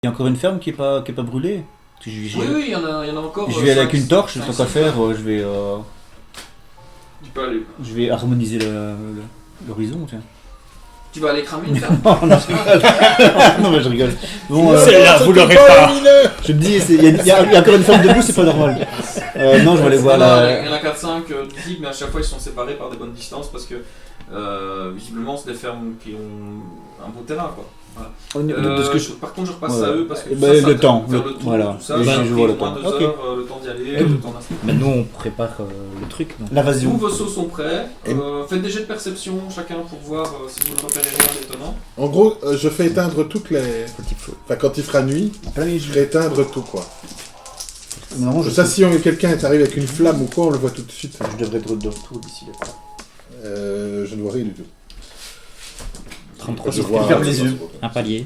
Il y a encore une ferme qui est pas brûlée. Oui, il y en a encore. Je vais aller avec une torche, tant qu'à faire, je vais. Tu peux aller. Je vais harmoniser l'horizon, tiens. Tu vas aller cramer une ferme. Non, mais je rigole. Bon, celle-là, vous l'aurez pas. Je te dis, il y a encore une ferme debout, c'est pas normal. Non, je vais aller voir Il y en a 4-5 visibles, mais à chaque fois ils sont séparés par des bonnes distances parce que visiblement c'est des fermes qui ont un beau terrain, quoi. Voilà. Par contre, je repasse à eux parce que le temps, voilà. Tout ça, je ça vois le moins temps. 2 heures, le temps d'y aller, le temps d'installer. Mais nous on prépare le truc, non? L'invasion. Tous vos sauts sont prêts. Faites des jets de perception chacun pour voir si vous ne repérez rien d'étonnant. En gros, je fais éteindre toutes les... Enfin, quand il fera nuit, je ferai éteindre tout, quoi. Non, Ça, si quelqu'un arrive avec une flamme ou quoi, on le voit tout de suite. Je devrais être de retour d'ici là. Je ne vois rien du tout. 33, Je vois ferme les yeux. un palier.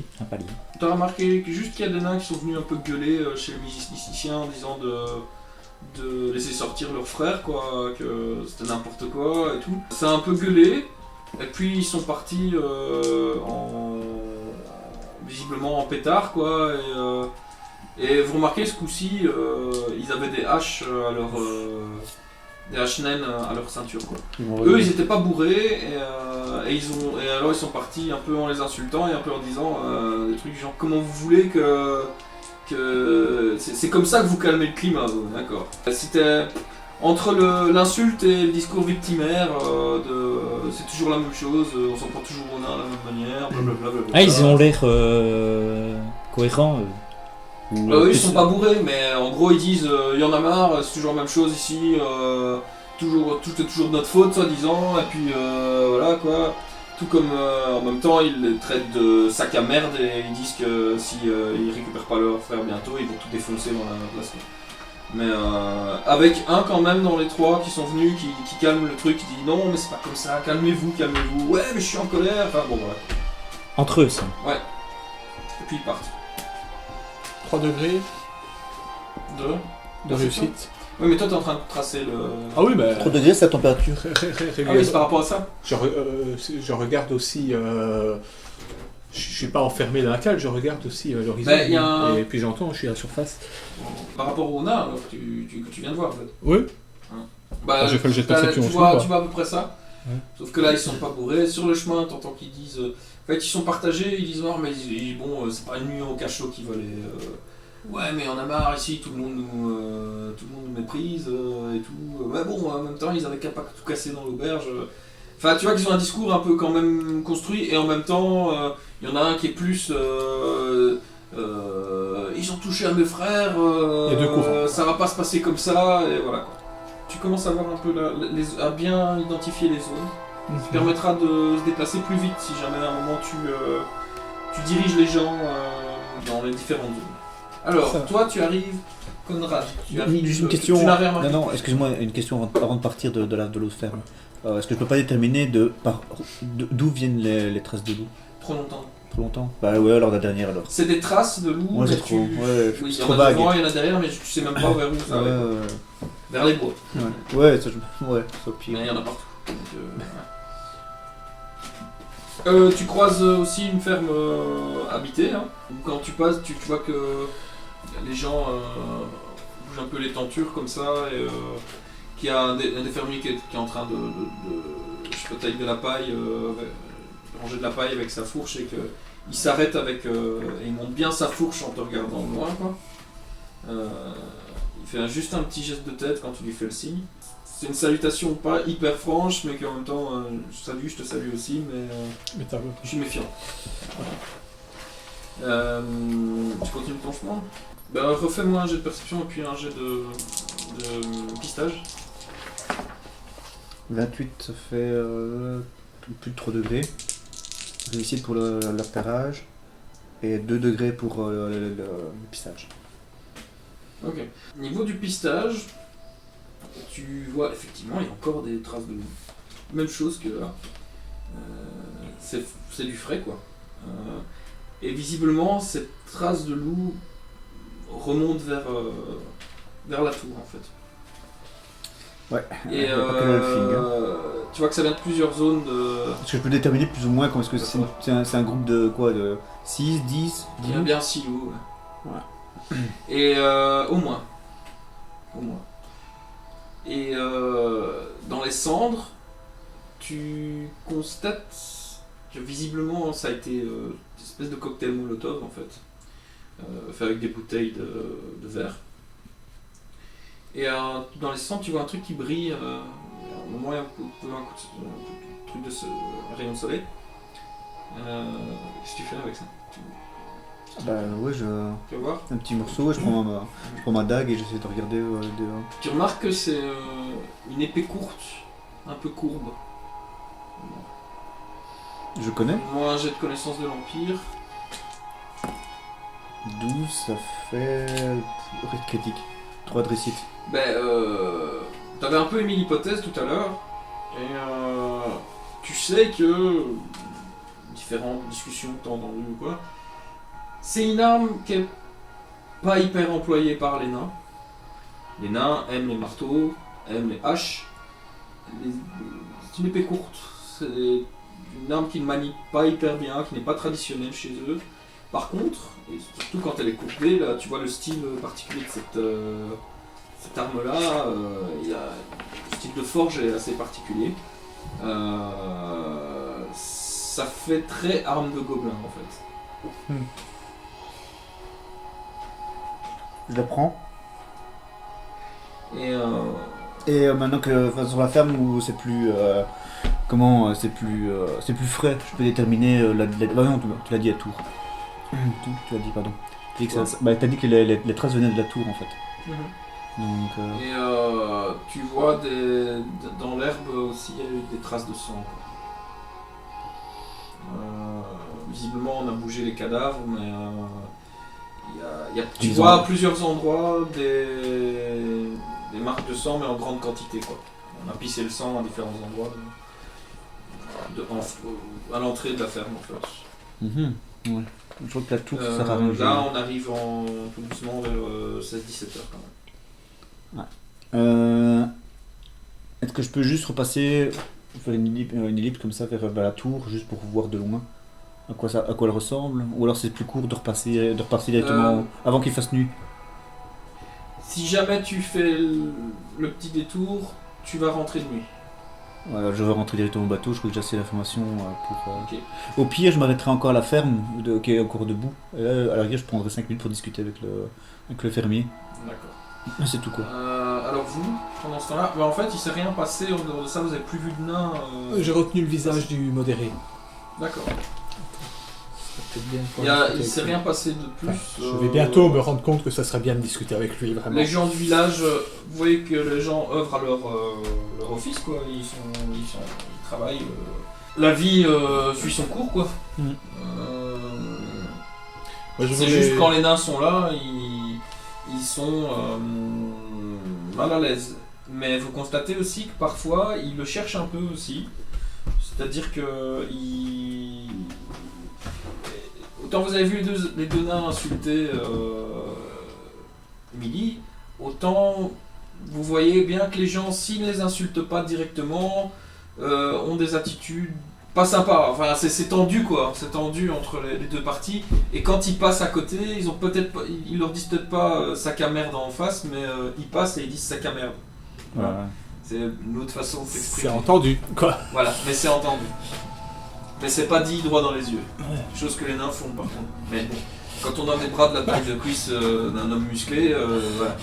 T'as remarqué juste qu'il y a des nains qui sont venus un peu gueuler chez le mysticien en disant de laisser sortir leur frère, quoi, que c'était n'importe quoi et tout. Ça a un peu gueulé, et puis ils sont partis visiblement en pétard, quoi, et vous remarquez ce coup-ci, ils avaient des haches à leur... des haches naines à leur ceinture, quoi. Eux ils étaient pas bourrés et alors ils sont partis un peu en les insultant et un peu en disant des trucs genre comment vous voulez que c'est comme ça que vous calmez le climat, d'accord. C'était entre l'insulte et le discours victimaire c'est toujours la même chose, on s'en prend toujours au nain de la même manière, blablabla. Ah, ils ont l'air cohérents. Ils sont pas bourrés, mais en gros ils disent y en a marre, c'est toujours la même chose ici, tout est toujours de notre faute soi-disant, et puis voilà quoi. Tout comme en même temps ils les traitent de sac à merde et ils disent que si ils récupèrent pas leur frère bientôt, ils vont tout défoncer dans la place. Mais avec un quand même dans les trois qui sont venus, qui calme le truc, qui dit non mais c'est pas comme ça, calmez-vous, ouais mais je suis en colère, enfin bon voilà. Entre eux, ça. Ouais. Et puis ils partent. 3 degrés de réussite. Oui mais toi t'es en train de tracer le... Ah oui, bah... 3 degrés, c'est la température. Ah oui c'est par rapport à ça. Je regarde aussi... Je suis pas enfermé dans la cale, je regarde aussi l'horizon. Et puis j'entends, je suis à la surface. Par rapport au nain que tu viens de voir en fait. Oui. Bah, j'ai fait le jet de perception tu aussi, vois, quoi. tu vois à peu près ça. Ouais. Sauf que là ils sont pas bourrés. Sur le chemin t'entends qu'ils disent... En fait ils sont partagés, ils disent non mais bon c'est pas une nuit au cachot qui va les... Ouais mais on a marre ici, tout le monde nous méprise et tout. Mais bon en même temps ils avaient qu'à pas tout casser dans l'auberge. Enfin tu vois qu'ils ont un discours un peu quand même construit et en même temps il y en a un qui est plus... ils ont touché à mes frères, ça va pas se passer comme ça et voilà quoi. Tu commences à voir un peu à bien identifier les zones. Ça te permettra de se déplacer plus vite si jamais à un moment tu diriges les gens dans les différentes zones. Alors, toi tu arrives, Conrad, Juste une question. Tu n'as rien remarqué. Non, excuse-moi, une question avant de partir de l'autre ferme. Est-ce que je peux pas déterminer d'où viennent les traces de loup? Trop longtemps. Trop longtemps? Bah ouais, alors la dernière alors. C'est des traces de loup, Ouais, mais c'est trop. Ouais, oui, il y c'est en trop a vague. devant, il y en a derrière, mais tu sais même pas vers où ça va. Vers les bois. Ouais, ça, ouais, c'est au pire. Mais il y en a partout. Donc, tu croises aussi une ferme habitée. Hein. Quand tu passes, tu vois que les gens bougent un peu les tentures comme ça. Et qu'il y a un des fermiers qui est en train de je sais pas, tailler de la paille, ranger de la paille avec sa fourche et qu'il s'arrête avec. Et il monte bien sa fourche en te regardant de loin. Quoi. Il fait juste un petit geste de tête quand tu lui fais le signe. C'est une salutation pas hyper franche, mais qu'en même temps, salut, je te salue aussi, mais je suis méfiant. Tu continues ton chemin. Bah, refais-moi un jet de perception et puis un jet de pistage. 28, ça fait plus de 3 degrés. Réussite pour l'apparage. Et 2 degrés pour le pistage. Ok. Niveau du pistage, tu vois effectivement il y a encore des traces de loup. Même chose que là. C'est du frais quoi. Et visiblement cette trace de loup remonte vers la tour en fait. Ouais. Et Pas que le Hellfing, tu vois que ça vient de plusieurs zones de... Est-ce que je peux déterminer plus ou moins comment est-ce que c'est un groupe de quoi, de 6, 10, Il y a 10 bien 6 loups. Ouais. Et au moins. Et dans les cendres, tu constates que visiblement ça a été une espèce de cocktail molotov en fait, fait avec des bouteilles de verre. Et dans les cendres, tu vois un truc qui brille. À un moment, il y a un truc de un rayon de soleil. Qu'est-ce que tu fais avec ça? Bah ouais, Tu vas voir. un petit morceau, je prends ma dague et j'essaie de regarder dehors. Tu remarques que c'est une épée courte, un peu courbe. Je connais. Moi, un jet de connaissance de l'Empire. 12, ça fait... Rite critique. 3 de réussite. T'avais un peu émis l'hypothèse tout à l'heure, et tu sais que, différentes discussions que t'as entendues ou quoi, c'est une arme qui est pas hyper employée par les nains. Les nains aiment les marteaux, aiment les haches. C'est une épée courte, c'est une arme qu'ils ne manient pas hyper bien, qui n'est pas traditionnelle chez eux. Par contre, et surtout quand elle est courbée, là tu vois le style particulier de cette arme-là, le style de forge est assez particulier. Ça fait très arme de gobelin en fait. Je la prends. Et maintenant que sur la ferme où c'est plus... c'est plus frais, je peux déterminer non, tu l'as dit à Tours. Tu l'as dit, pardon. T'as dit que les traces venaient de la tour en fait. Donc, Et tu vois dans l'herbe aussi il y a eu des traces de sang. Visiblement on a bougé les cadavres, mais tu vois à plusieurs endroits des marques de sang, mais en grande quantité quoi. On a pissé le sang à différents endroits à l'entrée de la ferme en fait. Ouais. Je crois que la tour ça sert à rien. Là on arrive tout doucement vers 16-17 heures quand même. Est-ce que je peux juste repasser, faire une ellipse comme ça vers la tour, juste pour voir de loin à quoi elle ressemble? Ou alors c'est plus court de repasser directement avant qu'il fasse nuit? Si jamais tu fais le petit détour, tu vas rentrer de nuit. Voilà, je vais rentrer directement au bateau, je crois que j'ai assez d'informations pour... Ok. Au pire, je m'arrêterai encore à la ferme, qui est encore debout. Et là, à la rigueur, je prendrai 5 minutes pour discuter avec le fermier. D'accord. C'est tout quoi. Alors vous, pendant ce temps-là, en fait il s'est rien passé, en dehors de ça vous avez plus vu de nain. J'ai retenu le visage du modéré. D'accord. Bien, il s'est rien passé de plus. Je vais bientôt me rendre compte que ça serait bien de discuter avec lui, vraiment. Les gens du village, vous voyez que les gens œuvrent à leur office, quoi. Ils travaillent. La vie suit son cours, quoi. C'est juste quand les nains sont là, ils sont mal à l'aise. Mais vous constatez aussi que parfois, ils le cherchent un peu aussi. C'est-à-dire que autant vous avez vu les deux nains insulter Emily, autant vous voyez bien que les gens, s'ils ne les insultent pas directement, ont des attitudes pas sympas. Enfin, c'est tendu quoi, c'est tendu entre les deux parties. Et quand ils passent à côté, ils leur disent peut-être pas sac à merde en face, mais ils passent et ils disent sac à merde. Voilà. Ouais. C'est une autre façon de s'exprimer. C'est entendu, quoi. Voilà, mais c'est entendu. Mais c'est pas dit droit dans les yeux. Chose que les nains font par contre. Mais bon, quand on a des bras de la taille de cuisse d'un homme musclé, voilà,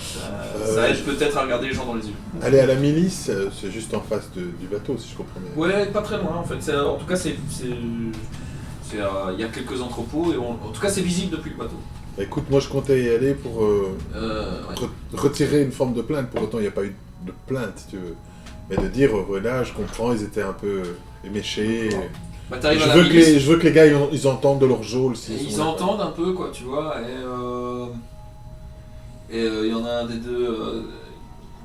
ça aide peut-être à regarder les gens dans les yeux. Aller à la milice, c'est juste en face du bateau, si je comprends bien. Ouais, pas très loin en fait. En tout cas, il y a quelques entrepôts et en tout cas, c'est visible depuis le bateau. Écoute, moi je comptais y aller pour retirer une forme de plainte. Pour autant, il n'y a pas eu de plainte, si tu veux. Mais de dire, voilà, je comprends, ils étaient un peu éméchés. Bah, je veux que les gars ils entendent de leur geôle. Ils entendent un peu quoi, tu vois, et il y en a un des deux,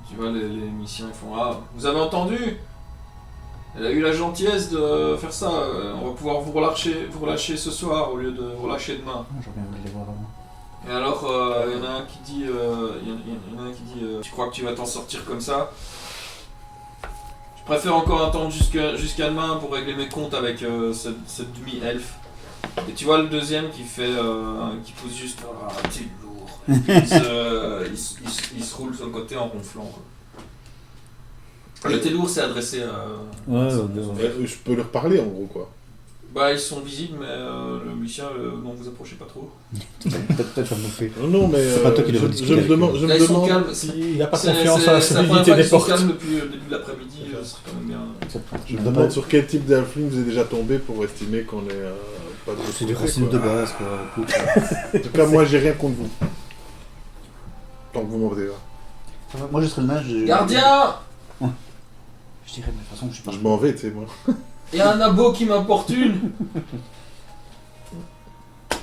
tu vois, les missions ils font ah, vous avez entendu? Elle a eu la gentillesse de faire ça, on va pouvoir vous relâcher ce soir au lieu de vous relâcher demain. J'aurais bien voulu les voir avant. Et alors il y en a un qui dit, tu crois que tu vas t'en sortir comme ça? préfère encore attendre jusqu'à demain pour régler mes comptes avec cette demi-elfe. Et tu vois le deuxième qui pousse juste t'es lourd. Il se roule sur le côté en ronflant. Quoi. Le t'es lourd c'est adressé à. Je peux leur parler en gros quoi. Bah ils sont visibles mais le musicien non vous approchez pas trop. Peut-être faire bouffer. Non mais c'est pas toi qui devrais discuter. je me demande ils sont calmes. Il n'a pas confiance à la solidité des portes. Ils sont calmes depuis le début de l'après-midi, ce serait quand même bien. Je me demande sur quel type d'halfling vous êtes déjà tombé pour estimer qu'on est pas de c'est du racisme de base quoi. En tout cas moi j'ai rien contre vous. Tant que vous m'en pas. Moi je serais le nain. Gardien. Je dirais mais de toute façon je suis pas. Je m'en vais tu sais moi. Il y a un abo qui m'importune.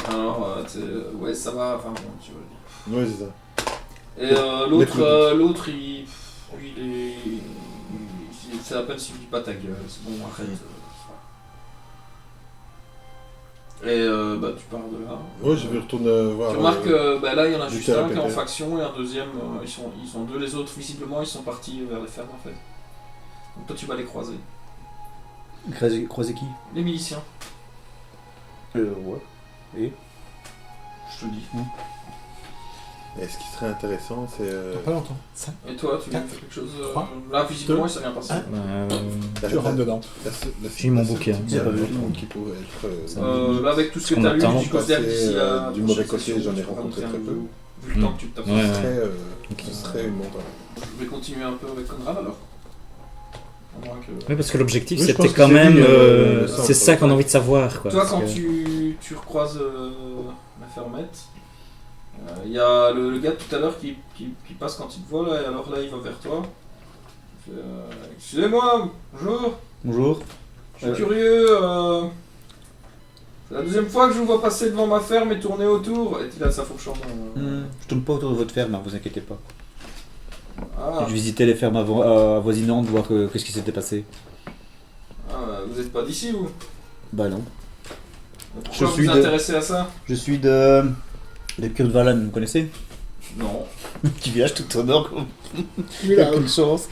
Alors, ouais, ça va, enfin bon, tu vois. Ouais, c'est ça. Et l'autre, lui, c'est à peine s'il dit pas ta gueule, c'est bon, arrête. Et bah, tu pars de là. Ouais, je vais retourner voir. Tu remarques que là, il y en a juste un qui est en PPR. faction et un deuxième, ils sont deux, les autres, visiblement, ils sont partis vers les fermes en fait. Donc toi, tu vas les croiser. Croiser qui? Les miliciens. Ouais. Et je te le dis. Et ce qui serait intéressant, c'est. Pas longtemps. Et toi, tu viens de faire quelque chose là, visiblement, il s'est rien passé. Je rentre dedans. J'ai mon bouquin. Il y a pas qui pourrait être. Là, avec tout ce que tu as lu, je considère d'ici à. Du mauvais côté, j'en ai rencontré très peu. Vu le temps que tu t'as fait. Ce serait une montagne. Je vais continuer un peu avec Conrad alors. Oui, parce que l'objectif Oui, je c'était pense quand que c'est même. lui, le centre, c'est ça qu'on a envie de savoir. Quoi, toi, quand que... tu recroises la fermette, il y a le gars de tout à l'heure qui passe quand il te voit là, et alors là il va vers toi. Il fait, excusez-moi, bonjour. Bonjour. Je suis curieux. C'est la deuxième fois que je vous vois passer devant ma ferme et tourner autour. Et il a sa fourche en main. Je tourne pas autour de votre ferme, hein, vous inquiétez pas. Ah. Je visitais les fermes avoisinantes, voir qu'est-ce qui s'était passé. Vous êtes pas d'ici vous? Bah non. Pourquoi vous vous intéressez à ça? Je suis de Kurt Vallan, vous connaissez? Non. Qui viage tout au nord. Quelle chance.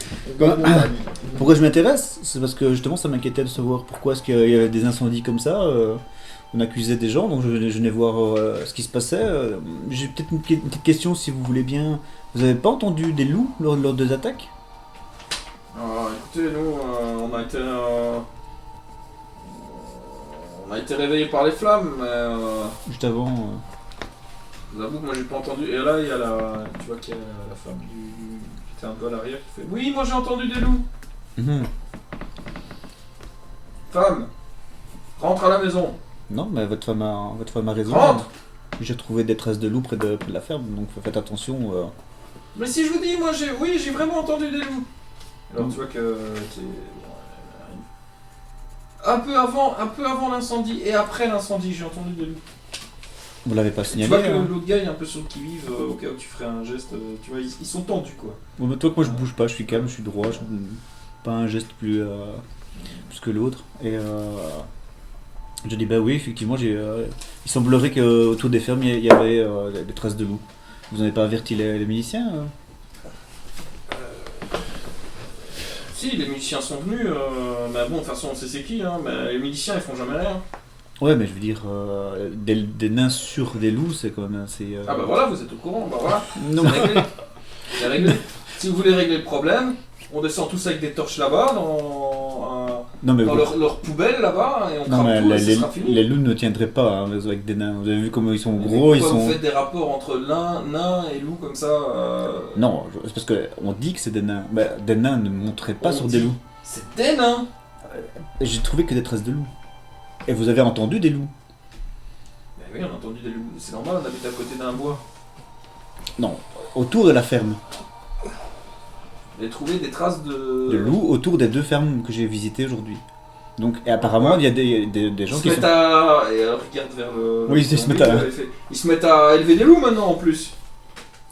Pourquoi je m'intéresse? C'est parce que justement ça m'inquiétait de savoir pourquoi est-ce qu'il y avait des incendies comme ça. On accusait des gens, donc je venais voir ce qui se passait. J'ai peut-être une petite question si vous voulez bien. Vous avez pas entendu des loups lors des attaques? Écoutez, nous, on a été réveillés par les flammes, mais... Juste avant... Je vous avoue que moi j'ai pas entendu. Et là, il y a tu vois qu'il y a la femme qui était un peu à l'arrière qui fait « Oui, moi j'ai entendu des loups !» Femme, rentre à la maison. Non, mais votre femme a raison. Rentre. J'ai trouvé des traces de loups près de la ferme, donc faites attention. Mais si je vous dis, moi j'ai vraiment entendu des loups. Alors tu vois que un peu avant l'incendie et après l'incendie, j'ai entendu des loups. Vous l'avez pas Tu signalé? vois que l'autre gars il est un peu sur le qui-vive, au cas où tu ferais un geste, tu vois, ils sont tendus quoi. Bon, mais toi que moi je bouge pas, je suis calme, je suis droit, pas un geste plus que l'autre. Et je dis bah oui, effectivement, il semblerait qu'autour des fermes il y avait des traces de loups. Vous n'avez pas averti les miliciens? Si, les miliciens sont venus, mais bon, de toute façon on sait c'est qui, hein, mais les miliciens ils font jamais rien. Ouais, mais je veux dire, des nains sur des loups, c'est quand même assez... Ah bah voilà, vous êtes au courant, bah voilà, Non. c'est réglé. C'est réglé. Si vous voulez régler le problème, on descend tous avec des torches là-bas, dans leur poubelle là-bas, et on crame tout et ce sera fini. Les loups ne tiendraient pas hein, avec des nains. Vous avez vu comment ils sont gros, vous faites des rapports entre nains et loups comme ça Non, c'est parce qu'on dit que c'est des nains. Bah, des nains ne monteraient pas sur des loups. C'est des nains. J'ai trouvé que des traces de loups. Et vous avez entendu des loups? Mais oui, on a entendu des loups. C'est normal, on habite à côté d'un bois. Non, autour de la ferme. J'ai trouvé des traces de loups autour des 2 fermes que j'ai visitées aujourd'hui. Donc, et apparemment, il y a des gens qui se mettent à... Et regarde vers le... Oui, ils se mettent à... Ils se mettent à élever des loups maintenant en plus.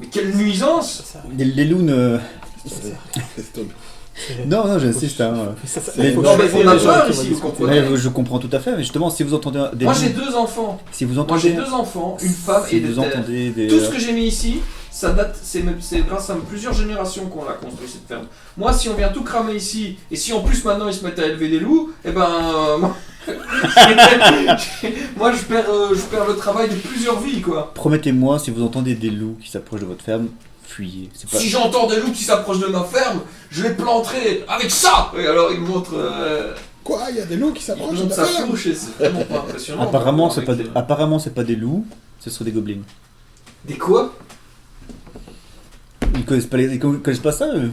Mais quelle nuisance! Les loups ne... Non, j'insiste. Hein. Non, mais on a peur ici, vous comprenez. Je comprends tout à fait, mais justement, si vous entendez des Moi loups... j'ai 2 enfants. Si vous entendez... Moi j'ai 2 enfants, une femme et des terres. Tout ce que j'ai mis ici, ça date, c'est grâce à plusieurs générations qu'on l'a construit cette ferme. Moi, si on vient tout cramer ici, et si en plus maintenant ils se mettent à élever des loups, eh ben, moi je perds le travail de plusieurs vies, quoi. Promettez-moi, si vous entendez des loups qui s'approchent de votre ferme, fuyez. Pas... Si j'entends des loups qui s'approchent de ma ferme, je les planterai avec ça. Et alors il montre. Quoi? Il y a des loups qui s'approchent de sa ma ferme? fourche et c'est vraiment pas impressionnant. Apparemment, c'est pas des loups, ce sont des gobelins. Des quoi? Ils connaissent pas ça, eux?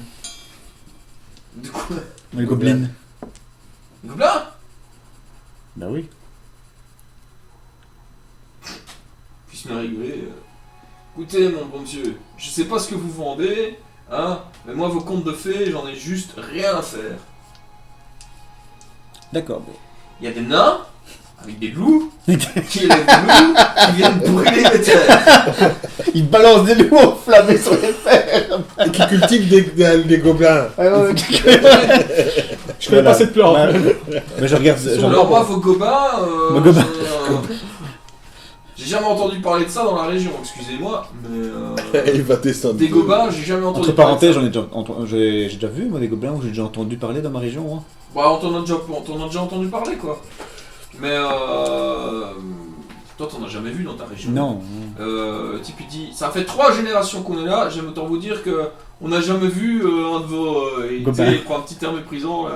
De quoi? Les gobelins. Gobelins? Bah oui. Puisse me rigoler. Écoutez, mon bon monsieur, je sais pas ce que vous vendez, hein, mais moi, vos contes de fées, j'en ai juste rien à faire. D'accord. Il y a des nains, avec des loups, qui élèvent des loups, qui viennent brûler les terres. Ils balancent des loups enflammés sur les fermes. Et qui cultivent des gobelins. Je connais pas cette plante. Mais je regarde. Alors moi, vos gobins... j'ai jamais entendu parler de ça dans la région, excusez-moi, mais... Il va descendre. Des gobelins, j'ai jamais entendu parler. Entre parenthèses, j'ai déjà vu, moi, des gobelins, ou j'ai déjà entendu parler dans ma région. Hein. Bah, on t'en a déjà entendu parler, quoi. Mais toi, t'en as jamais vu dans ta région. Non. Tipiti, ça fait 3 générations qu'on est là. J'aime autant vous dire que on n'a jamais vu un de vos. Il prend un petit terme méprisant.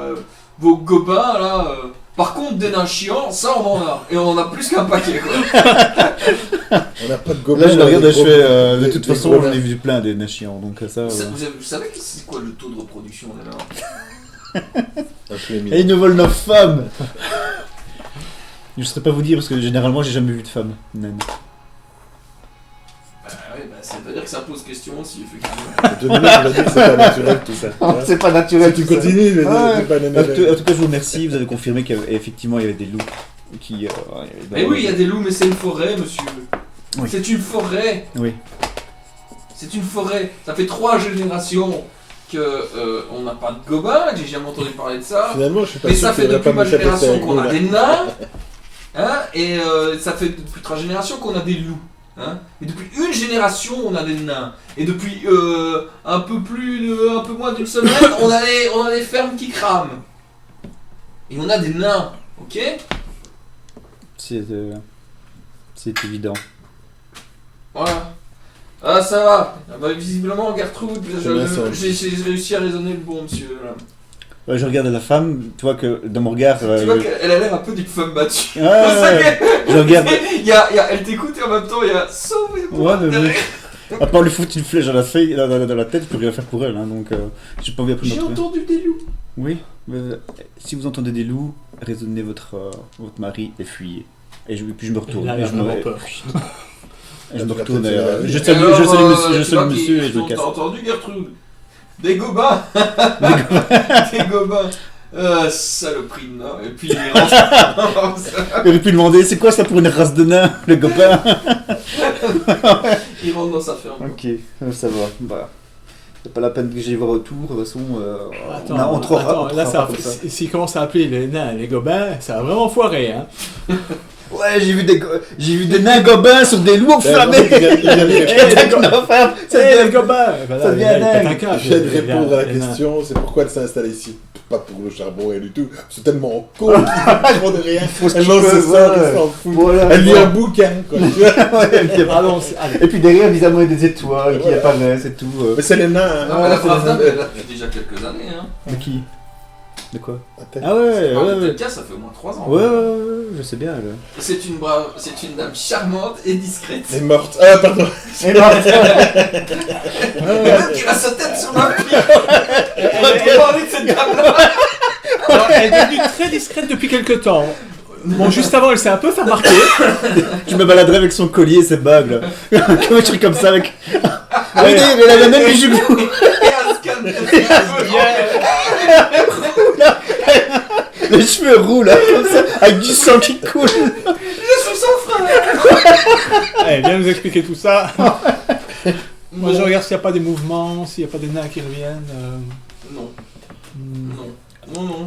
Vos gobins là. Par contre, des nains chiants, ça on en a. Et on en a plus qu'un paquet, quoi. On n'a pas de gobelins. Là, je regarde, je fais. De toute façon, j'en ai vu plein des nains chiants. Donc ça. Vous savez c'est quoi le taux de reproduction des nains? Et ils nous volent nos femmes. Je ne saurais pas vous dire parce que généralement j'ai jamais vu de femme naine. Oui, ça veut dire que ça pose question aussi, effectivement. C'est pas naturel tout ça. C'est pas naturel. Tu continues, mais c'est pas naturel. En tout cas, je vous remercie. Vous avez confirmé qu'effectivement il y avait des loups qui. Mais oui, il y a des loups, mais c'est une forêt, monsieur. Oui. C'est une forêt. Oui. C'est une forêt. Ça fait 3 générations que on n'a pas de gobelins, que j'ai jamais entendu parler de ça. Finalement, je suis pas mais sûr ça fait depuis ma génération qu'on a des des nains, hein, et ça fait depuis 3 générations qu'on a des loups. Hein, et depuis une génération, on a des nains. Et depuis un peu moins d'une semaine, on a des fermes qui crament. Et on a des nains, ok? C'est évident. Voilà. Ah, ça va. Ah, bah, visiblement, Gertrude, j'ai réussi à raisonner le bon monsieur. Là. Ouais, je regarde la femme, tu vois que dans mon regard. Tu vois qu'elle a l'air un peu d'une femme battue. Je regarde. Elle t'écoute et en même temps, il y a sauvez-moi. Ouais, mais à part lui foutre une flèche dans la tête, je peux rien faire pour elle. Hein, donc, j'ai pas envie après J'ai entendu des loups. Oui, mais si vous entendez des loups, raisonnez votre mari et fuyez. Et puis je me retourne. Là, je me retourne. Je me retourne. Je salue monsieur et je me casse. T'as entendu Gertrude? Des gobins. Des gobins. Saloperie de nain. Et puis il rentre. Il aurait pu demander c'est quoi ça pour une race de nains, le copain. Il rentre dans sa ferme. Ok, ça va. Bah, c'est pas la peine que j'y voir autour. De toute façon, attends, là, s'il commence à appeler les nains les gobins, ça va vraiment foirer. Hein. Ouais, j'ai vu des nains gobins sur des loups enflammés. Les gobins. Ça devient dingue. Je viens de répondre à la question, c'est pourquoi elle s'est installée ici. Pas pour le charbon, rien du tout. C'est tellement con qu'ils ne demandent rien. Elle lance ses sorts, elle s'en fout. Elle lit un bouquin, quoi. Et puis derrière, bizarrement, il y a des étoiles qui apparaissent et tout. Mais c'est les nains. Non, mais la phrase dame, elle a depuis déjà quelques années. Hein. De qui? De quoi? Ah ouais. Ça fait au moins 3 ans. Ouais, je sais bien. C'est une dame charmante et discrète. Elle est morte. Ah, pardon. Elle est morte. Tu as sa tête sur ma pied. On va parler de cette dame-là. Alors, elle est devenue très discrète depuis quelques temps. Bon, juste avant, elle s'est un peu fait remarquer. Je me baladerais avec son collier et ses bagues, là. Comment je serais comme ça avec... Ah oui, mais elle a même les jupes. Les cheveux roux, là, comme ça, avec du sang qui coule. Je suis son frère. Allez, viens nous expliquer tout ça. Moi, je regarde s'il n'y a pas des mouvements, s'il n'y a pas des nains qui reviennent. Non.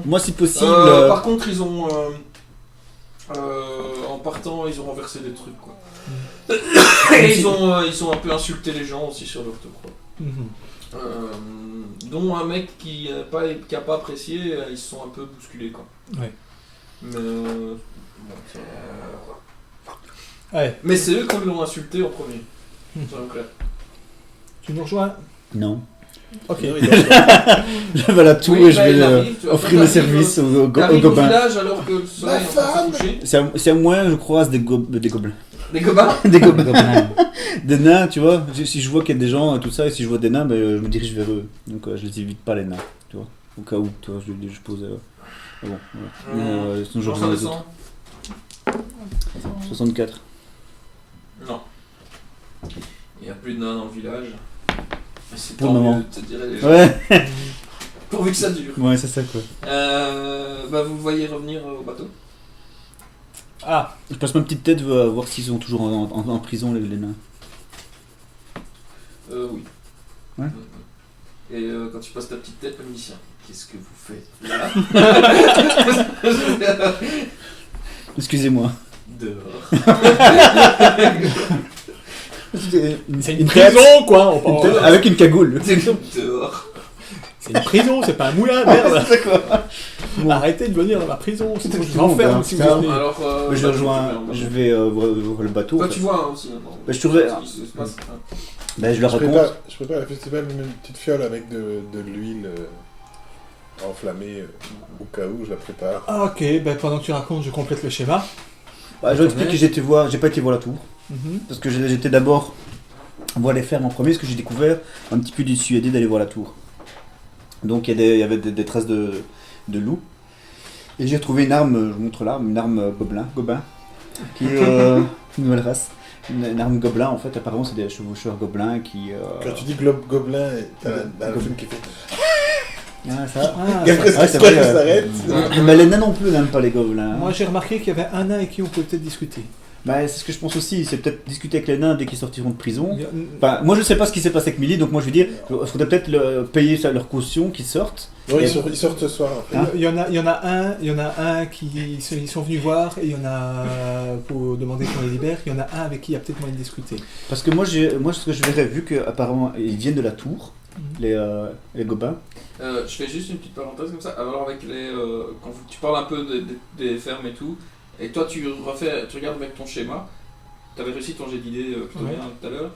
Moi, si possible... Par contre, ils ont... en partant, ils ont renversé des trucs, quoi. Et ils ont un peu insulté les gens aussi sur leur croix. Dont un mec qui a pas apprécié, ils se sont un peu bousculés quoi. Ouais. Mais ouais. Mais c'est eux qui l'ont insulté en premier. Soyons clairs. Tu nous rejoins? Non. Ok. Je vais à la tour et je vais offrir mes services aux gobelins. Au village alors que le soleil est en train de se coucher. C'est à moi je croise des gobelins. Des gobelins. Des gobelins. Des nains, tu vois. Si je vois qu'il y a des gens et tout ça, et si je vois des nains, je me dirige vers eux. Donc je les évite pas les nains, tu vois. Au cas où, tu vois, je pose. Bon, voilà. Sinon je reviens les autres. 64. Non. Il n'y a plus de nains dans le village. C'est pour le moment. Te dirais les gens. Ouais. Pourvu que ça dure. Ouais, c'est ça quoi. Vous voyez revenir au bateau. Ah. Je passe ma petite tête voir s'ils sont toujours en prison les nains. Oui. Ouais. Et quand tu passes ta petite tête, le musicien, qu'est-ce que vous faites là? Excusez-moi. Dehors. C'est une prison quoi, avec une cagoule. Dehors. C'est une prison, c'est pas un moulin, merde. C'est quoi? Bon. Arrêtez de venir dans ma prison, sinon je vous enferme si vous venez. Alors, je rejoins, je vais voir le bateau. Toi tu vois aussi. Je surveille. Je leur raconte. Je prépare le festival une petite fiole avec de l'huile enflammée au cas où je la prépare. Ah, ok, pendant que tu racontes, je complète le schéma. Je leur explique que j'ai pas été voir la tour. Parce que j'étais d'abord voir les fermes en premier, parce que j'ai découvert un petit peu dissuadé d'aller voir la tour. Donc il y avait des traces de loup. Et j'ai trouvé une arme, je vous montre l'arme, une arme gobelin, qui est une nouvelle race. Une arme gobelin en fait, apparemment c'est des chevaucheurs gobelins qui... Quand tu dis gobelin, t'as un film qui fait... Ah, ça. C'est vrai, ça s'arrête. Mais les nains non plus n'aiment pas les gobelins. Moi j'ai remarqué qu'il y avait un nain avec qui on pouvait peut-être discuter. C'est ce que je pense aussi, c'est peut-être discuter avec les nains dès qu'ils sortiront de prison. Enfin, moi je sais pas ce qui s'est passé avec Millie, donc moi je veux dire, il faudrait peut-être payer leur caution qu'ils sortent. Oui, ils sortent ce soir. En fait. Il y en a un qui ils sont venus voir et il y en a pour demander qu'on les libère. Il y en a un avec qui il y a peut-être moyen de discuter. Parce que moi ce que je verrais, vu qu'apparemment ils viennent de la tour, les gobelins. Je fais juste une petite parenthèse comme ça. Alors avec quand tu parles un peu des fermes et tout. Et toi, tu regardes avec ton schéma, tu avais réussi ton jet d'idées plutôt bien tout à l'heure.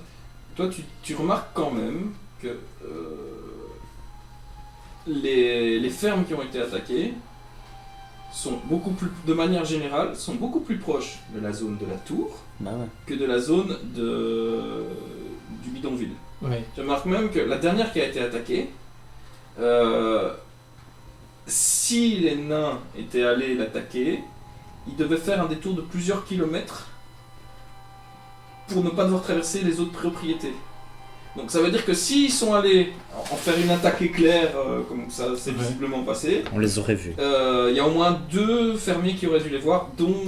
Toi, tu remarques quand même que les fermes qui ont été attaquées sont de manière générale, sont beaucoup plus proches de la zone de la tour que de la zone du bidonville. Ouais. Tu remarques même que la dernière qui a été attaquée, si les nains étaient allés l'attaquer, ils devaient faire un détour de plusieurs kilomètres pour ne pas devoir traverser les autres propriétés. Donc ça veut dire que s'ils sont allés en faire une attaque éclair, comme ça s'est visiblement passé, on les aurait vus. Il y a au moins 2 fermiers qui auraient dû les voir, dont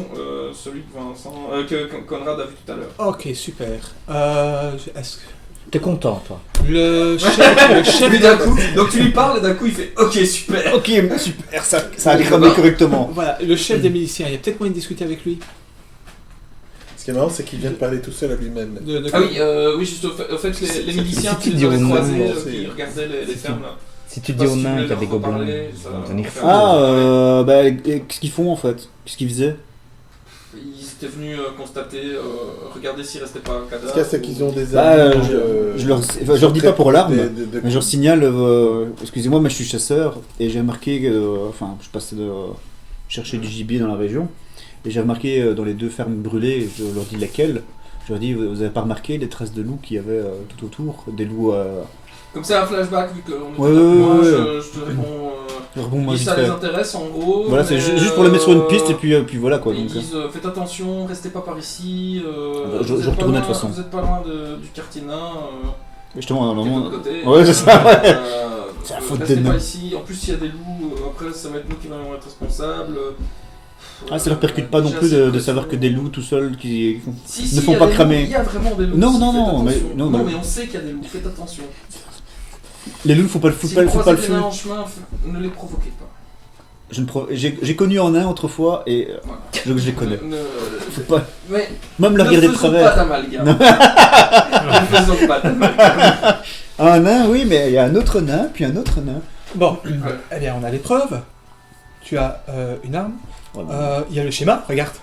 celui que Conrad a vu tout à l'heure. Ok, super. Est-ce que... T'es content, toi? Le chef d'un coup, donc tu lui parles et d'un coup il fait ok super. Ok super, ça a cramé correctement. Voilà, le chef des miliciens, il y a peut-être moyen de discuter avec lui. Ce qui est marrant, c'est qu'il vient de parler tout seul à lui-même. Oui, juste au fait les miliciens qui les avaient croisés, qui regardaient les fermes là. Si tu dis aux nains qu'il y a des gobelins, venir fou. Qu'est-ce qu'ils font en fait? Qu'est-ce qu'ils faisaient? Ils étaient venus constater, regarder s'il restait pas un cadavre. Ce qu'il y a, c'est qu'ils ont des armes. Je leur dis pas pour l'arme, mais je leur signale, excusez-moi, mais je suis chasseur, et j'ai remarqué je passais de chercher du gibier dans la région, et j'ai remarqué dans les 2 fermes brûlées, je leur dis lesquelles, je leur dis, vous avez pas remarqué les traces de loups qu'il y avait tout autour, des loups... Comme c'est un flashback, vu qu'on est je te réponds, si ça les intéresse en gros. Voilà, c'est juste pour les mettre sur une piste et puis voilà quoi. Ils disent faites attention, restez pas par ici. Je retournais de toute façon. Vous êtes pas loin du quartier nain. Justement, de côté. Ouais, c'est ça. C'est la faute des nains. Restez pas ici. En plus, s'il y a des loups, après ça va être nous qui allons être responsables. Ça leur percute pas non plus de savoir que des loups tout seuls qui ne font pas cramer. Il y a vraiment des loups. Non, mais on sait qu'il y a des loups. Faites attention. Les loups, faut pas le si vous croisez les nains en chemin, ne les provoquez pas. J'ai connu en nain autrefois et je les connais. Faut pas... Mais Même la regarder de travers. Ne faisons pas d'amalgame. Ne faisons pas d'amalgame. Un nain, oui, mais il y a un autre nain, puis un autre nain. Bon, eh bien, on a l'épreuve. Tu as une arme. Il y a le schéma, regarde.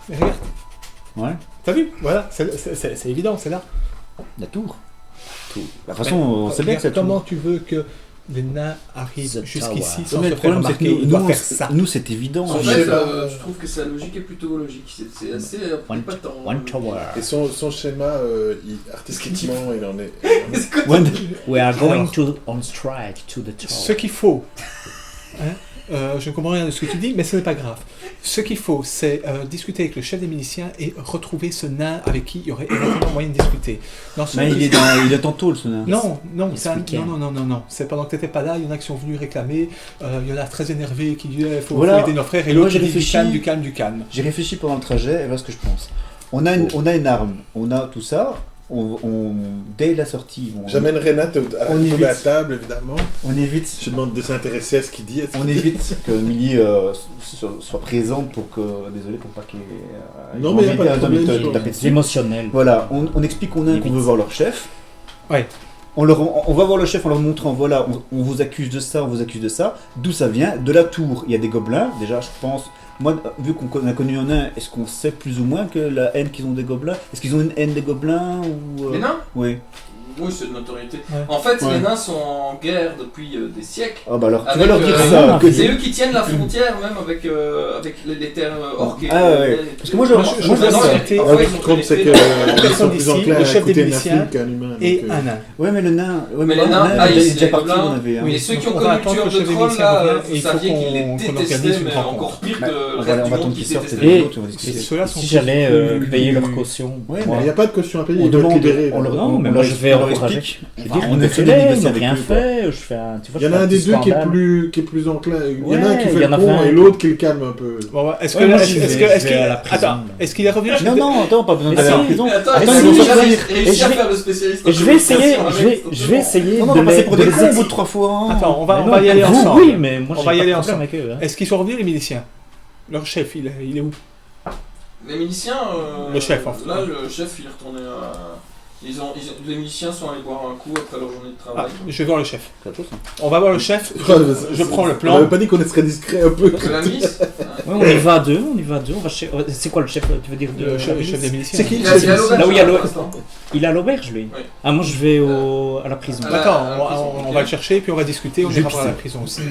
Ouais. T'as vu? Voilà, c'est évident, c'est là. La tour. De toute façon, on sait bien que c'est comment tu veux que les nains arrivent jusqu'ici sans mais se le faire problème, c'est que remarquer? Ils doivent faire ça. nous, c'est évident. En fait, je trouve que sa logique est plutôt logique. C'est assez épatant. One tower. Et son schéma, artistiquement, il en est... We are going on strike to the tower. Ce qu'il faut, je ne comprends rien de ce que tu dis, mais ce n'est pas grave. Ce qu'il faut, c'est discuter avec le chef des miliciens et retrouver ce nain avec qui il y aurait éventuellement moyen de discuter. Mais il est en tôle, ce nain. Non. C'est pendant que tu n'étais pas là, il y en a qui sont venus réclamer, il y en a très énervés qui disent il faut aider nos frères, et l'autre qui dit du calme. J'ai réfléchi pendant le trajet, et voilà ce que je pense. On a une arme, on a tout ça. Dès la sortie, j'amène Renate à la table, évidemment. On évite. Je demande de s'intéresser à ce qu'il dit. On évite que Millie soit présente pour que. Désolé pour pas qu'il. Non, mais il n'y a pas de problème. C'est émotionnel. Voilà, on explique qu'on veut voir leur chef. Ouais. On va voir le chef en leur montrant, voilà, on vous accuse de ça, D'où ça vient? De la tour, il y a des gobelins. Déjà, je pense. Moi, vu qu'on a connu un nain, est-ce qu'on sait plus ou moins que la haine qu'ils ont des gobelins? Est-ce qu'ils ont une haine des gobelins ou Les nains? Oui. Oui, c'est de notoriété. Ouais. En fait, les nains sont en guerre depuis des siècles. Ah bah alors, tu vas leur dire ça. C'est eux qui tiennent la frontière, même avec les terres orques. Ah ouais. Parce que moi, je le compte, c'est que ils sont plus enclins à écouter un film qu'un humain. Et un nain. Ouais, mais le nain. Mais les nains, il est déjà parti. Et ceux qui ont connu le tueur de troll, là, vous saviez qu'ils les détestaient, mais encore pire que le reste du monde qui détestait les autres. Et si j'allais payer leur caution. Ouais, mais il n'y a pas de caution à payer. On demande. Non, mais moi je vais encourager. On est fait négocier avec rien eux, fait, je fais un, tu vois, il y en a un des deux qui est plus enclin. Il y en a un qui fait le con et l'autre qui le calme un peu. Bon, est-ce qu'il est revenu? Non, attends, pas besoin d'aller à la prison. Attends, réussi à faire le spécialiste. Et je vais essayer de passer pour des cons au bout de 3 fois. Attends, on va y aller ensemble. Oui, mais moi on va y aller ensemble avec eux. Est-ce qu'ils sont revenus les miliciens? Leur chef, il est où? Les miliciens. Le chef, en fait. Là, le chef, il est retourné à. Les miliciens sont allés boire un coup après leur journée de travail. Je vais voir le chef. On va voir le chef. Je prends le plan. On n'avait pas dit qu'on serait discret un peu. C'est la milice. On y va à deux. C'est quoi le chef? Tu veux dire le chef des miliciens? C'est qui? Là où il y a il est à l'auberge, lui. Ah, moi je vais à la prison. D'accord, on va le chercher puis on va discuter. On ira voir à la prison aussi.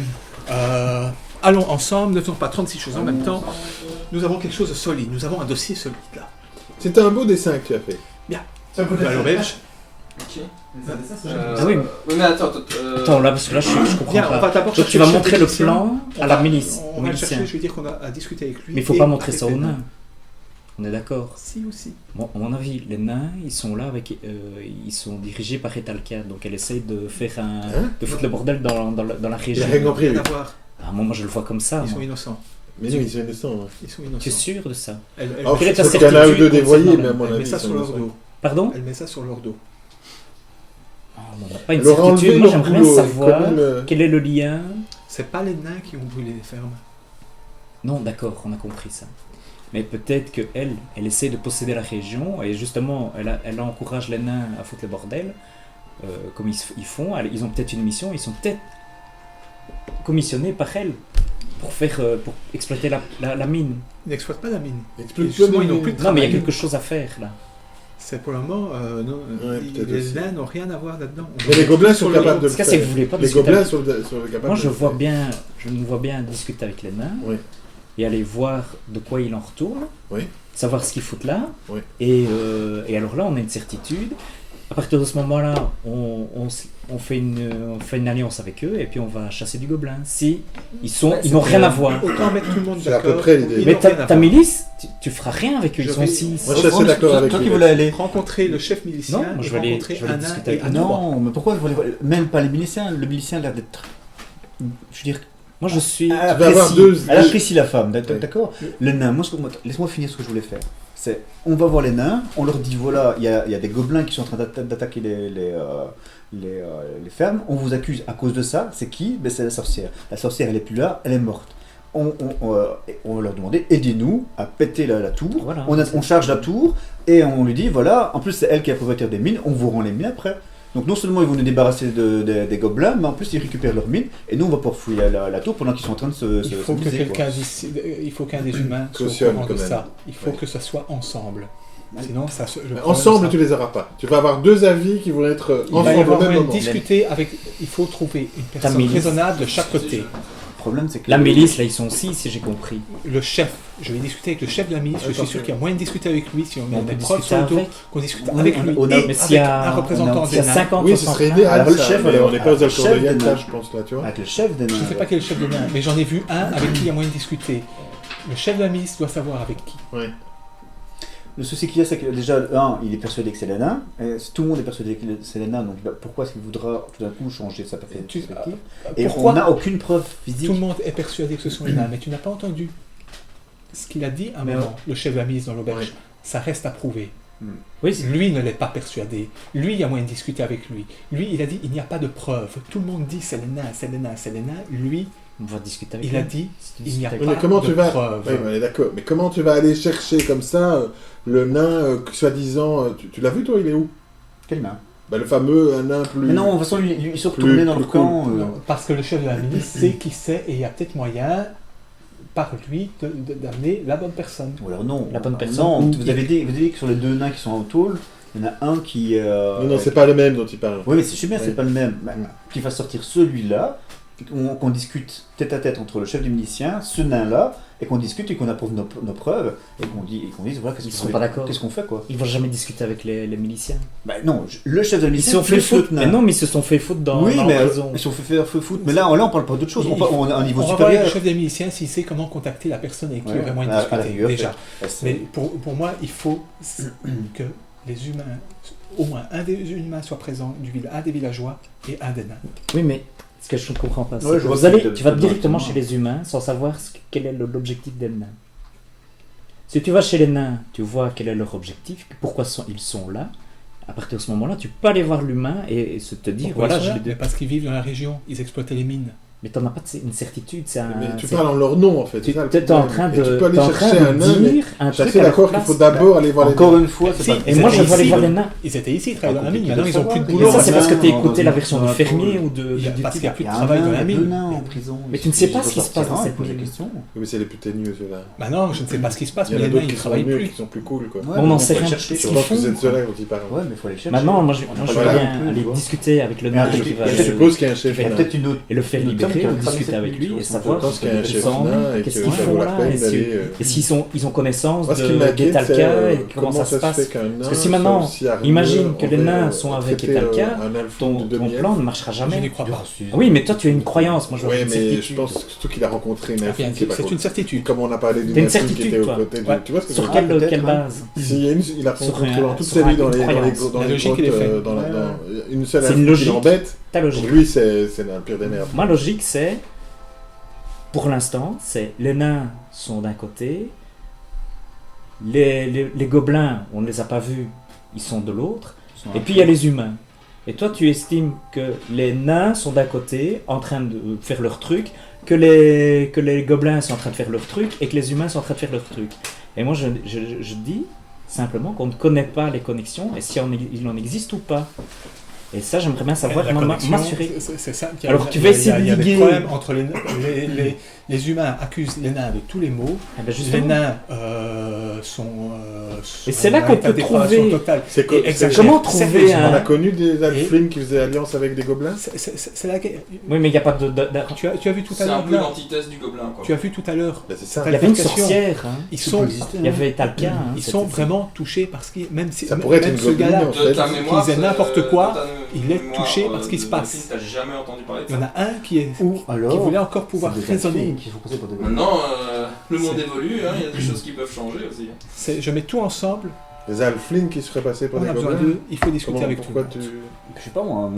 Allons ensemble, ne faisons pas 36 choses en même temps. Nous avons quelque chose de solide. Nous avons un dossier solide là. C'est un beau dessin que tu as fait. Bien. À l'auberge. Ok. Ah oui. Mais attends. Attends, là, parce que là, je comprends bien, pas. Donc tu vas montrer le plan à la milice. On va le chercher, je vais dire qu'on a discuté avec lui. Mais il faut pas montrer ça aux nains. On est d'accord? Si aussi. Bon, à mon avis, les nains, ils sont là avec, ils sont dirigés par Etalka, donc elle essaye de faire de foutre le bordel dans la région. Il a rien compris. Moi, je le vois comme ça. Ils sont innocents. Mais non, ils sont innocents. Tu es sûr de ça? Quelle est ta certitude? Il y en a eu deux dévoyés, mais à mon avis. Elle met ça sur leur dos. Pardon? Elle met ça sur leur dos. On n'a pas une certitude. Moi, j'aimerais bien savoir quel est le lien. C'est pas les nains qui ont brûlé les fermes. Non, d'accord, on a compris ça. Mais peut-être qu'elle essaie de posséder la région et justement, elle encourage les nains à foutre le bordel, comme ils font. Ils ont peut-être une mission, ils sont peut-être commissionnés par elle pour exploiter la mine. Ils n'exploitent pas la mine. Non, mais il y a quelque chose à faire là. C'est pour le moment, les nains n'ont rien à voir là-dedans. Mais les gobelins sont capables de le faire. C'est que vous voulez pas les gobelins sont capables. Moi, je me vois bien discuter avec les nains. Oui. Et aller voir de quoi il en retourne, savoir ce qu'ils foutent là, oui. Et alors là on a une certitude. À partir de ce moment-là, on fait une alliance avec eux et puis on va chasser du gobelin. Si ils n'ont rien à voir. Autant mettre tout le monde d'accord. C'est à peu près l'idée. Mais ta milice, tu feras rien avec eux. Ils sont 6. Moi je suis d'accord avec toi qui voulais aller rencontrer le chef milicien. Non, moi je vais aller discuter avec eux. Non, mais pourquoi vous voulez même pas les miliciens? Le milicien a l'air d'être. Je veux dire. Moi je suis. Elle apprécie la femme, d'accord. Le nain, laisse-moi finir ce que je voulais faire. C'est, on va voir les nains, on leur dit voilà, il y a des gobelins qui sont en train d'attaquer les fermes, on vous accuse à cause de ça, c'est qui? Ben, c'est la sorcière. La sorcière elle est plus là, elle est morte. on va leur demander aidez-nous à péter la tour. Voilà. On charge la tour et on lui dit voilà, en plus c'est elle qui est la propriétaire des mines, on vous rend les mines après. Donc non seulement ils vont nous débarrasser des gobelins, mais en plus ils récupèrent leurs mines et nous on va pouvoir fouiller la tour pendant qu'ils sont en train de se Il faut que s'amuser, quoi. il faut qu'un des humains soit au Cautionne, courant de quand même. ça. Il faut Oui. que ça soit ensemble. Sinon, ça se. le Mais problème, ensemble, ça- tu les auras pas. Tu vas avoir deux avis qui vont être Il va y ensemble au avoir même moyen de moment. discuter avec. Il faut trouver une personne milice. raisonnable de chaque C'est côté. sûr. Le problème c'est que La milice, là, ils sont 6, si j'ai compris. Le chef, je vais discuter avec le chef de la milice. Je suis Attention. sûr qu'il y a moyen de discuter avec lui si on met On peut des preuves discuter sur le dos, avec. qu'on discute On- avec on- lui on a- et Mais avec s'il y a- un représentant S'il y a des nains. 50 Oui, ce serait idéal. Alors, le ça, chef, mais alors, on n'est pas aux le accords chef de des Yalta, nains. je pense, là, tu vois. avec le chef des Je ne sais nains. pas quel est le chef des nains, mais j'en ai vu un avec qui il y a moyen de discuter. Le chef de la milice doit savoir avec qui. Le souci qu'il y a, c'est que déjà, il est persuadé que c'est les nains, et tout le monde est persuadé que c'est les nains, donc pourquoi est-ce qu'il voudra tout d'un coup changer sa perspective? Et Pourquoi on n'a aucune preuve physique. tout le monde est persuadé que ce sont les nains, mais tu n'as pas entendu ce qu'il a dit à un Mais moment, le chef de la milice dans l'auberge. Ouais. Ça reste à prouver. Oui, c'est- Lui ne l'est pas persuadé. Lui, il y a moyen de discuter avec lui. Lui, il a dit, il n'y a pas de preuves. Tout le monde dit, c'est les nains, c'est les nains, c'est les nains. Lui, on va discuter avec il lui. a dit, il n'y a Oui, pas mais comment de tu vas... preuves. Oui, on est d'accord. Mais comment tu vas aller chercher comme ça le nain, soi-disant... tu l'as vu, toi, il est où? Quel nain? Bah, le fameux un nain plus... Mais non, de toute façon, ils sont retournés dans plus le camp. Non, parce que le chef de la milice sait qui c'est et il y a peut-être moyen, par lui, d'amener la bonne personne. Ou alors non. La bonne personne. Non, Ou- vous avez dit que sur les deux nains qui sont en tôle, il y en a un qui. Non, c'est pas le même dont il parle. Oui, mais je sais bien, Ouais. c'est pas le même. Bah, qu'il fasse sortir celui-là, qu'on discute tête à tête entre le chef des miliciens, ce nain-là, et qu'on discute et qu'on approuve nos preuves, et qu'on dise voilà, Ils seront pas d'accord. qu'est-ce qu'on fait, quoi. Ils vont jamais discuter avec les miliciens. Bah non, le chef des Ils se miliciens, sont fait plus foutre. l'autre nain. Mais non, mais ils se sont fait foutre dans, oui, dans mais la prison. ils se sont fait faire feu foot. Mais là, on parle pas d'autre chose. On a un niveau On va voir supérieur. le chef des miliciens s'il sait comment contacter la personne avec qui Ouais, aurait moyen de à la discuter, rigueur, déjà. c'est- Mais pour moi, il faut que les humains, au moins un des humains soit présent, un des villageois et un des nains. Oui, mais ce que je ne comprends pas, c'est Ouais, que je vois vous ce que allez, tu tu vas veux directement dire. chez les humains sans savoir quel est l'objectif des nains. Si tu vas chez les nains, tu vois quel est leur objectif, pourquoi ils sont là. À partir de ce moment-là, tu peux aller voir l'humain et se te dire, Pourquoi voilà, ils sont je là les deux. Mais parce qu'ils vivent dans la région, ils exploitaient les mines. Mais t'en as pas une certitude, c'est un. Mais tu c'est- parles en leur nom, en fait. Tu c'est ça, le es en problème. train Et tu peux de, aller t'es en train chercher un de nain, mais dire un je suis truc assez à leur d'accord qu'il place. faut d'abord aller voir les Encore nains. une fois, c'est Si, pas. Et moi, je Ils veux aller étaient voir les ici. nains. Ils étaient ici, ils travaillaient dans la mine, compliqué maintenant de ils ont plus de savoir. Mais boulot. ça, c'est parce que tu Nains, écouté la dans- version dans du la fermier tôle. ou de. Parce qu'il n'y a plus Il de y a travail un dans nain, la deux mine. nains en prison. Mais tu ne sais pas ce qui se passe dans Ils cette posent des mine. questions. Oui, mais c'est les plus ténueux, ceux-là. Bah non, je ne sais pas ce qui se passe, Il y mais en a les nains, d'autres ils qui ne sont travaillent mieux, plus. qui sont plus cool, quoi. Ouais, On mais en faut sait les rien. chercher. Je qu'ils pense que font. c'est de ceux-là dont ils parlent. Ouais, mais il faut les chercher. Maintenant, moi, je pas veux là bien non plus, aller tu vois. discuter avec le Mais un nain truc- qui va je Je suppose qu'il y a un chef Il y a nain. peut-être une autre. et le faire une autre libérer qui a ou traversé discuter cette avec nuit, lui tu et vois, savoir Je pense qu'il y a un ce chef qu'ils en nain est, et qu'est-ce que qu'ils ça vaut font la là, peine et d'aller... s'ils ont connaissance Moi, ce qui des m'inquiète, Talca c'est et comment ça se fait passe. qu'un nain Parce que si maintenant, soit aussi hargneux imagine que les envers, nains sont avec traiter, Talca, un alphon ton de demi-elfe. plan ne marchera Je jamais. n'y crois pas. Oui, mais toi, tu as une croyance. Moi, je vois Ouais, une mais certitude. je pense surtout qu'il a rencontré une Enfin, elfe qui est pas c'est cool. une certitude. Comme on a parlé d'une T'as une elfe qui certitude, était aux toi. côtés du... Ouais. Tu vois ce que je Sur veux dire quelle base S'il y a il a Sur rencontré un- dans toute sur sa vie une dans les croyance. dans La les logique, il est grottes, faite. dans une seule C'est elfe une qui logique. l'embête. Ta Pour logique. lui, c'est la pire des merdes. Ma logique, c'est, pour l'instant, c'est les nains sont d'un côté, les gobelins, on ne les a pas vus, ils sont de l'autre, et puis il y a les humains. Et toi, tu estimes que les nains sont d'un côté, en train de faire leur truc, que les gobelins sont en train de faire leur truc, et que les humains sont en train de faire leur truc. Et moi, je dis simplement qu'on ne connaît pas les connexions, et si il en existe ou pas. Et ça, j'aimerais bien savoir, La connexion, m'assurer. c'est ça. Alors, tu vas essayer Il y a des d'iguer. problèmes entre les humains accusent les nains de tous les maux. Eh ben, Les justement. nains sont. Et c'est là qu'on peut trouver- Totale. C'est Et quoi exagère. Comment trouver On a un... connu des alflings qui faisaient alliance avec des gobelins. C'est la guerre. Oui, mais il n'y a pas de... Tu as vu tout à C'est un l'heure. peu là, l'antithèse du gobelin, quoi. Tu as vu tout à l'heure. Bah, c'est ça. Il y avait une Qualification. sorcière. Hein. Ils Ça sont. peut exister, Il y avait Talca. Hein, Ils c'était- sont vraiment touchés parce qu'ils, même si Ça pourrait être même une ce gars-là, gobeline, en fait. De ta mémoire, qu'ils aient n'importe quoi, de ta il est mémoire, touché par ce qui se de passe. film, T'as jamais entendu parler de il y en ça. a un qui Ou alors. voulait encore pouvoir c'est des raisonner. elfines qui sont posées pour des- Maintenant, le monde C'est- évolue, hein, il y a des choses qui peuvent changer aussi. Je mets tout ensemble des halflings qui seraient passés pour On des a besoin gobelins. d'eux, il faut discuter avec tout le Pourquoi monde. Je sais pas moi,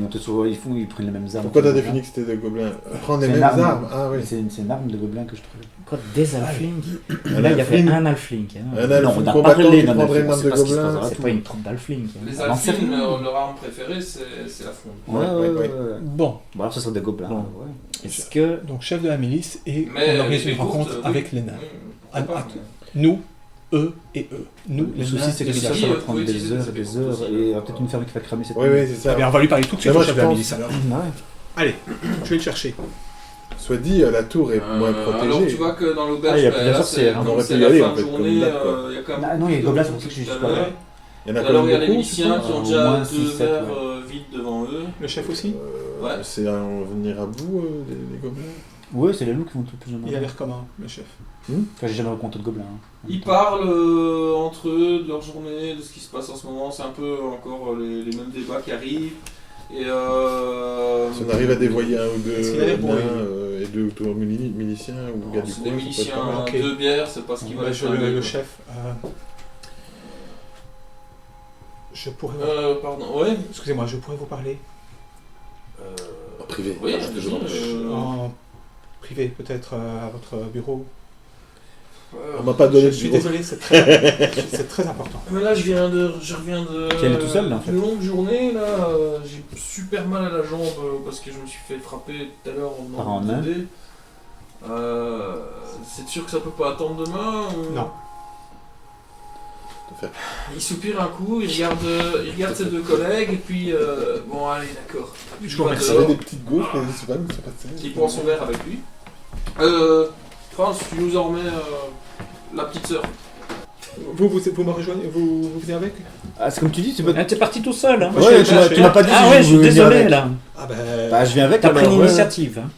ils prennent les mêmes armes. Pourquoi t'as défini que c'était des gobelins? Prendre les C'est une mêmes arme. armes. Ah oui. C'est une arme de gobelin que je trouve. Quoi, des halflings? Là, il y avait halfling. un halfling. hein. Un Non, halfling on a combattant parlé qui d'un prendrait halfling, une arme c'est de pas ce qui se gobelin. passera. C'est pas une troupe d'halflings. hein. Les Ah, c'est halflings, rien. leur arme préférée, c'est la fronde. Ouais. Bon, Bon, alors ça serait des gobelins. Bon. Ouais. Est-ce que... donc chef de la milice, et Mais on organise les une courtes, rencontre oui. avec les nains. Oui, Ah, nous, eux et eux. Nous, Le les souci, nains, c'est que les ça, gars. ça va Vous prendre pouvez des utiliser heures des et des courtes heures, aussi. et il y aura peut-être une ferme qui va cramer cette Oui, nuit. c'est ça. Eh bien, on va lui parler tout de suite Mais au moi, chef je de la pense- milice alors. Ah ouais. Allez, je vais le chercher. Soit dit, la tour est moins protégée. Alors tu vois que dans l'auberge, Ah, il y a bah, plusieurs là, sorcières, c'est hein. On aurait c'est pu y la aller, fin en de fait, journée, comme d'hab, quoi. il y a quand même Ah non, il y a les gobelins, c'est pour ça que je suis tout à pas l'heure. là. Il y en a Alors il y a quand les même miliciens beaucoup, qui ont Au déjà moins 2 6, 7, verres ouais. vides devant eux. Le chef aussi Ouais. C'est à en venir à bout, les gobelins. Ouais, c'est les loups qui vont tout plus ou moins. Il a l'air comment, le chef? Enfin, j'ai jamais rencontré de gobelins. hein. Ils parlent entre eux de leur journée, de ce qui se passe en ce moment. C'est un peu encore les mêmes débats qui arrivent. Et Si on arrive à dévoyer un ou deux Est-ce qu'il a l'air nains, bon, et deux ou trois miliciens ou gars du c'est coin, des ça miliciens, peut être pas mal. Ok. 2 bières, c'est pas ce qui va Bah, être le chef, je pourrais... pardon, ouais. Excusez-moi, je pourrais vous parler En privé. Oui, je te je demande. en privé, peut-être à votre bureau. On m'a pas donné Je de suis bureau. désolé, c'est très important. Mais là, je reviens de. Tu es allé tout seul, là, en fait. Une longue journée, là. J'ai super mal à la jambe parce que je me suis fait frapper tout à l'heure en Par un demandant nain. d'aider. C'est sûr que ça peut pas attendre demain ou... Non. Il soupire un coup, il regarde ses 2 collègues et puis bon allez d'accord. Je vous vois remercie. Il y avait des petites gaufres, mais c'est pas nous, c'est pas ça. Il prend son verre avec lui. France, tu nous en remets la petite sœur. Vous me rejoignez, vous venez avec? Ah, c'est comme tu dis, c'est pas. Ah, t'es parti tout seul, hein? Ouais, tu m'as pas dit Ah si ouais, je suis voulais venir désolé, avec. là. Ah ben... Bah, je viens avec. T'as pris alors, ouais. l'initiative, hein.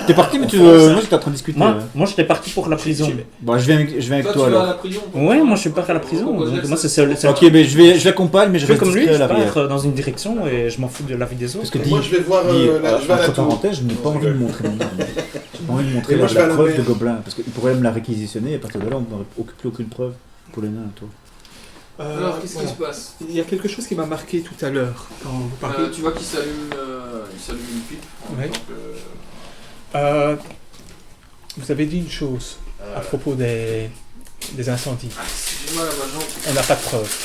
T'es parti, mais tu on veux. fonce, Moi, j'étais en train de discuter. Moi, j'étais parti pour la prison. Bon, je viens avec Toi, toi tu vas à alors. la prison. Ouais, moi, je suis pas à la prison. Donc, moi, c'est Ok, mais je l'accompagne, mais je Je fais reste comme lui, discret je à l'arrière. pars dans une direction et je m'en fous de la vie des autres. Parce que Et dis, moi, je vais voir dis, je vais à la entre tour. parenthèses, je n'ai pas envie de montrer mon arme. J'ai pas envie de montrer Et moi, la je vais à la preuve mer. de gobelin, parce qu'il pourrait me la réquisitionner, et à partir de là, on n'aurait plus aucune preuve pour les nains, toi. Alors, qu'est-ce qui voilà. se passe Il y a quelque chose qui m'a marqué tout à l'heure quand vous parliez. Tu vois qu'il s'allume une pipe. Ouais. Donc, Vous avez dit une chose à propos des incendies. j'ai mal à ma jambe. On n'a pas de preuves.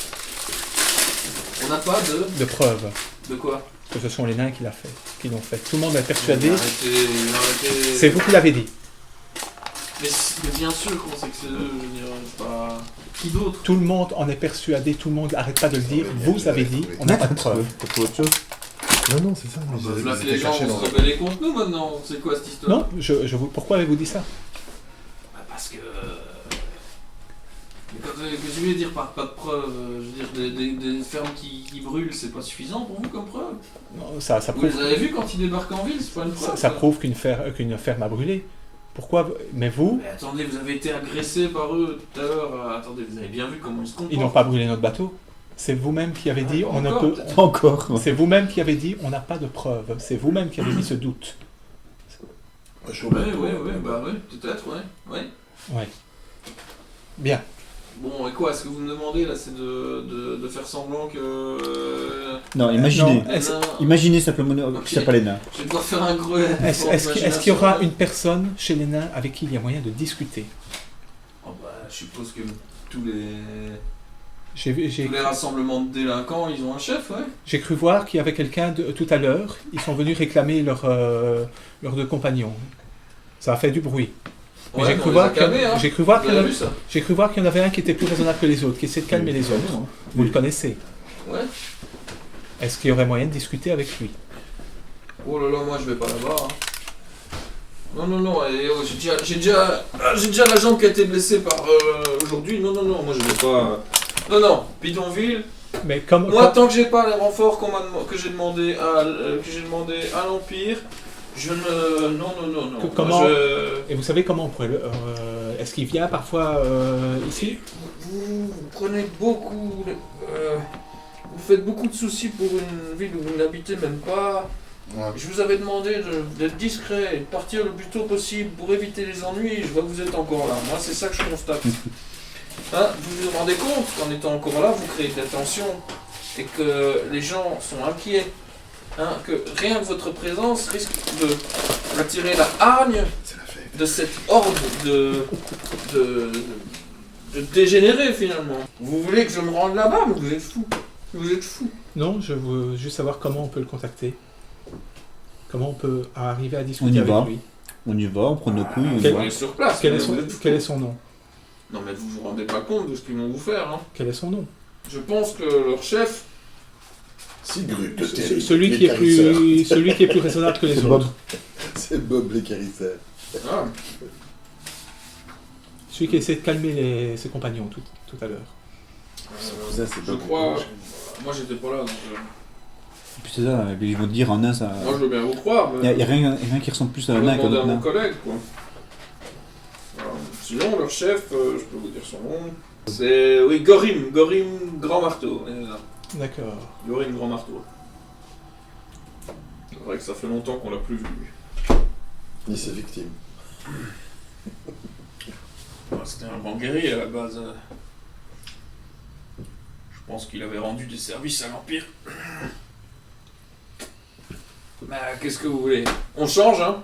On n'a pas De preuves de quoi? que ce sont les nains qui l'ont fait. Tout le monde est persuadé. Arrêtez. C'est vous qui l'avez dit. Mais bien sûr qu'on sait que c'est eux, je veux dire, c'est pas... Qui d'autre? Tout le monde en est persuadé. Tout le monde n'arrête pas de le dire. Vous avez dit. On n'a pas de preuves. T'as trouvé autre chose? Non, c'est ça. Mais Là, ils les étaient gens cachés vont dans se rebeller contre nous maintenant, c'est quoi cette histoire? Non, pourquoi avez-vous dit ça? Bah, parce que... Mais qu'est-ce que je voulais dire par pas de preuves? Je veux dire, des fermes qui brûlent, c'est pas suffisant pour vous comme preuve? Non, ça Vous prouve, les avez vus quand ils débarquent en ville, c'est pas une preuve? ça prouve qu'une ferme a brûlé. Pourquoi? Mais vous, Mais attendez, vous avez été agressé par eux tout à l'heure. Attendez, vous avez bien vu comment ils se comportent. ils n'ont pas brûlé notre bateau. C'est vous-même qui avez dit Ah, on ne encore, peut. peut-être. Pas encore. C'est vous-même qui avez dit on n'a pas de preuves. C'est vous-même qui avez mis ce doute. Je suis au Ouais, bateau, bah ouais, peut-être, ouais. Ouais. Bien. Bon, et quoi, ce que vous me demandez là, c'est de faire semblant que... Non, imaginez. Non, est-ce- Imaginez simplement Ok. qui s'appelle les nains. Je vais devoir faire un greuet. Est-ce qu'il y aura une personne chez les nains avec qui il y a moyen de discuter? Oh bah, je suppose que tous les J'ai rassemblements de délinquants, ils ont un chef, ouais. j'ai cru voir qu'il y avait quelqu'un tout à l'heure. Ils sont venus réclamer leurs 2 compagnons. Ça a fait du bruit. Mais Ouais, j'ai mais cru on voir les a calmés, hein. j'ai cru voir Vous qu'il y en avez avait- vu ça? j'ai cru voir qu'il y en avait un qui était plus raisonnable que les autres, qui essayait de calmer les autres. Vous le connaissez. Ouais. Est-ce qu'il y aurait moyen de discuter avec lui? Oh là là, moi je vais pas là-bas. Hein. Non, j'ai déjà la jambe qui a été blessée par aujourd'hui. Non, moi je vais pas. Non, bidonville. Mais comme, Moi, tant que j'ai pas les renforts que j'ai demandé à l'Empire, je ne. Non. Comment- Moi, je- Et vous savez comment on pourrait le... est-ce qu'il vient parfois ici? Vous prenez beaucoup. Vous faites beaucoup de soucis pour une ville où vous n'habitez même pas. Ouais. Je vous avais demandé d'être discret et de partir le plus tôt possible pour éviter les ennuis. Je vois que vous êtes encore là. Moi, c'est ça que je constate. Hein, vous vous rendez compte qu'en étant encore là, vous créez de la tension et que les gens sont inquiets. Hein, que rien que votre présence risque d'attirer la hargne de cette horde de dégénérés finalement. Vous voulez que je me rende là-bas, mais vous êtes fous. Vous êtes fous. Non, je veux juste savoir comment on peut le contacter. Comment on peut arriver à On y discuter avec va. lui. On y va, on prend nos couilles. Vous allez sur place. Quel mais est, son, vous êtes fous. quel est son nom? Non mais vous vous rendez pas compte de ce qu'ils vont vous faire. Hein. Quel est son nom? Je pense que leur chef... Sigrid de Terry, Celui qui est plus raisonnable que les C'est autres. C'est Bob l'écarisseur. Ah, Celui qui essaie de calmer ses compagnons tout à l'heure. Ça, c'est je Bob crois... l'écarisseur. Moi j'étais pas là, donc... Et puis c'est ça, et puis ils vont te dire en nain, ça. Moi je veux bien vous croire, mais... Il n'y a rien qui ressemble plus à Je un vais nain qu'à demander à notre mon nain. collègue, quoi. Alors, sinon, leur chef, je peux vous dire son nom. C'est... Oui, Gorim Grand Marteau. D'accord. Gorim Grand Marteau. C'est vrai que ça fait longtemps qu'on l'a plus vu. Ni ses victimes. C'était un grand guerrier à la base. Je pense qu'il avait rendu des services à l'Empire. Bah, qu'est-ce que vous voulez? On change, hein?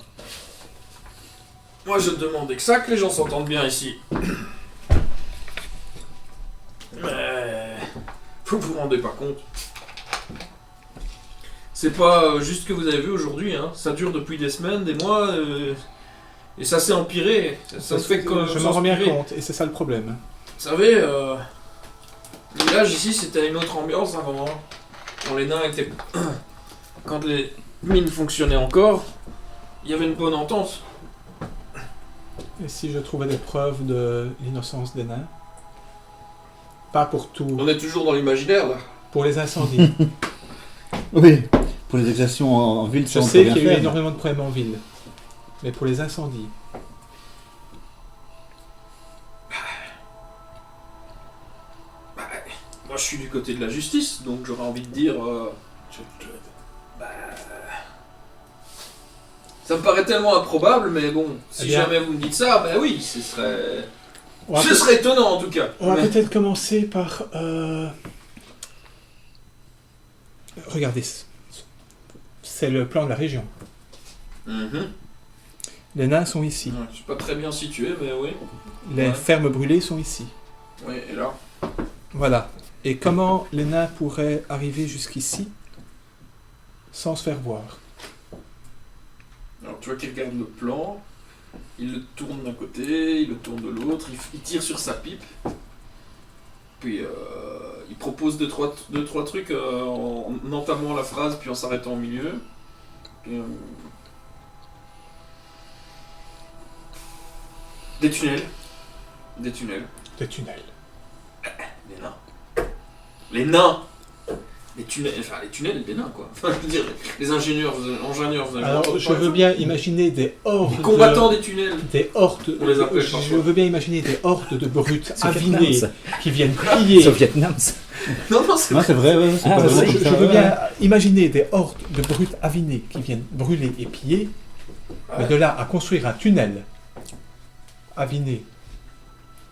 Moi, je demandais que ça, que les gens s'entendent bien ici. Mais... Vous vous rendez pas compte. C'est pas juste ce que vous avez vu aujourd'hui, hein. Ça dure depuis des semaines, des mois, et ça s'est empiré. Ça se fait que... Je m'en rends bien compte, et c'est ça le problème. Vous savez, le village ici, c'était une autre ambiance à un moment. Quand les nains étaient... Quand les mines fonctionnaient encore, il y avait une bonne entente. Et si je trouvais des preuves de l'innocence des nains? Pas pour tout. On est toujours dans l'imaginaire, là. Pour les incendies. Oui, pour les exactions en ville, Je ça on peut sais rien qu'il y a eu faire. énormément de problèmes en ville. Mais pour les incendies. Moi, je suis du côté de la justice, donc j'aurais envie de dire... Ça me paraît tellement improbable, mais bon, si Eh bien. jamais vous me dites ça, ben oui, ce serait... On va Ce peut- serait étonnant, en tout cas. On va Mais- peut-être commencer par... Regardez. C'est le plan de la région. Mhm. Les nains sont ici. Ouais, je suis pas très bien situé, mais oui. Les Ouais. fermes brûlées sont ici. Oui, et là? Voilà. Et comment les nains pourraient arriver jusqu'ici sans se faire voir? Alors tu vois qu'il regarde le plan, il le tourne d'un côté, il le tourne de l'autre, il tire sur sa pipe, puis il propose deux, trois trucs en entamant la phrase puis en s'arrêtant au milieu. Puis, des tunnels. Des tunnels. Des tunnels. Les nains. Les nains. Les tunnels, enfin les tunnels des nains quoi. Enfin, je veux dire, les ingénieurs, vous avez Alors, entendu je parler de veux ça? bien imaginer des hordes Les combattants des tunnels. des hordes, On les appelle je parfois. veux bien imaginer des hordes de brutes C'est au avinés Vietnam, qui viennent ça. piller. C'est au Vietnam, ça. Non, non, c'est Non, c'est vrai, ouais, c'est Ah, pas ouais, vrai Je, comme je ça, veux ouais. bien imaginer des hordes de brutes avinés qui viennent brûler et piller, mais de là à construire un tunnel aviné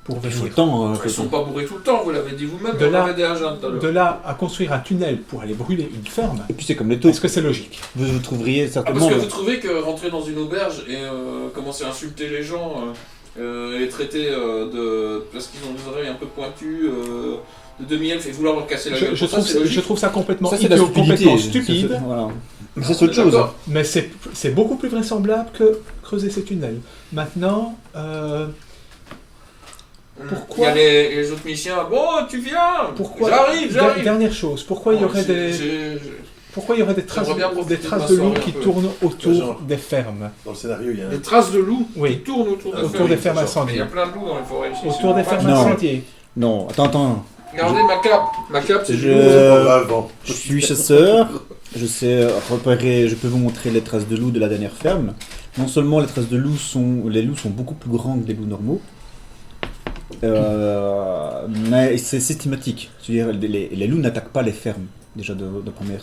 pour Il faut le venir. temps. Ils sont pas bourrés tout le temps, vous l'avez dit vous-même, De on là- avait des agents tout à l'heure. De là à construire un tunnel pour aller brûler une ferme, Et puis c'est comme les taux. est-ce que c'est logique? Vous trouveriez Ah, certainement. parce que vous trouvez que rentrer dans une auberge et commencer à insulter les gens et les traiter parce qu'ils ont des oreilles un peu pointues, de demi-elfes et vouloir leur casser la gueule, Je pour ça, c'est logique. trouve ça complètement Ça, c'est la idiot, stupidité. complètement Ça, stupide, c'est- Voilà. Mais Ah, ça, c'est autre chose. d'accord. mais c'est beaucoup plus vraisemblable que creuser ces tunnels. Maintenant, Pourquoi Il y a les autres musiciens, bon, tu viens. pourquoi J'arrive. Dernière chose, pourquoi il y aurait pourquoi il y aurait des traces, J'aimerais bien profiter des de traces ma de loups soirée qui un peu. tournent autour Genre. des fermes? Dans le scénario, il y a Des un... traces de loups qui Oui, tournent autour des autour des fermes. fermes Mais il y a incendiées. plein de loups dans les forêts ici. Autour des fermes Non. incendiées. Non, attends. Regardez ma cape. Ma cape, c'est du Je- loup. avant. Je suis chasseur, je sais repérer, je peux vous montrer les traces de loups de la dernière ferme. Non seulement les traces de loups les loups sont beaucoup plus grands que des loups normaux, mais c'est systématique. Je veux dire, les loups n'attaquent pas les fermes, déjà de première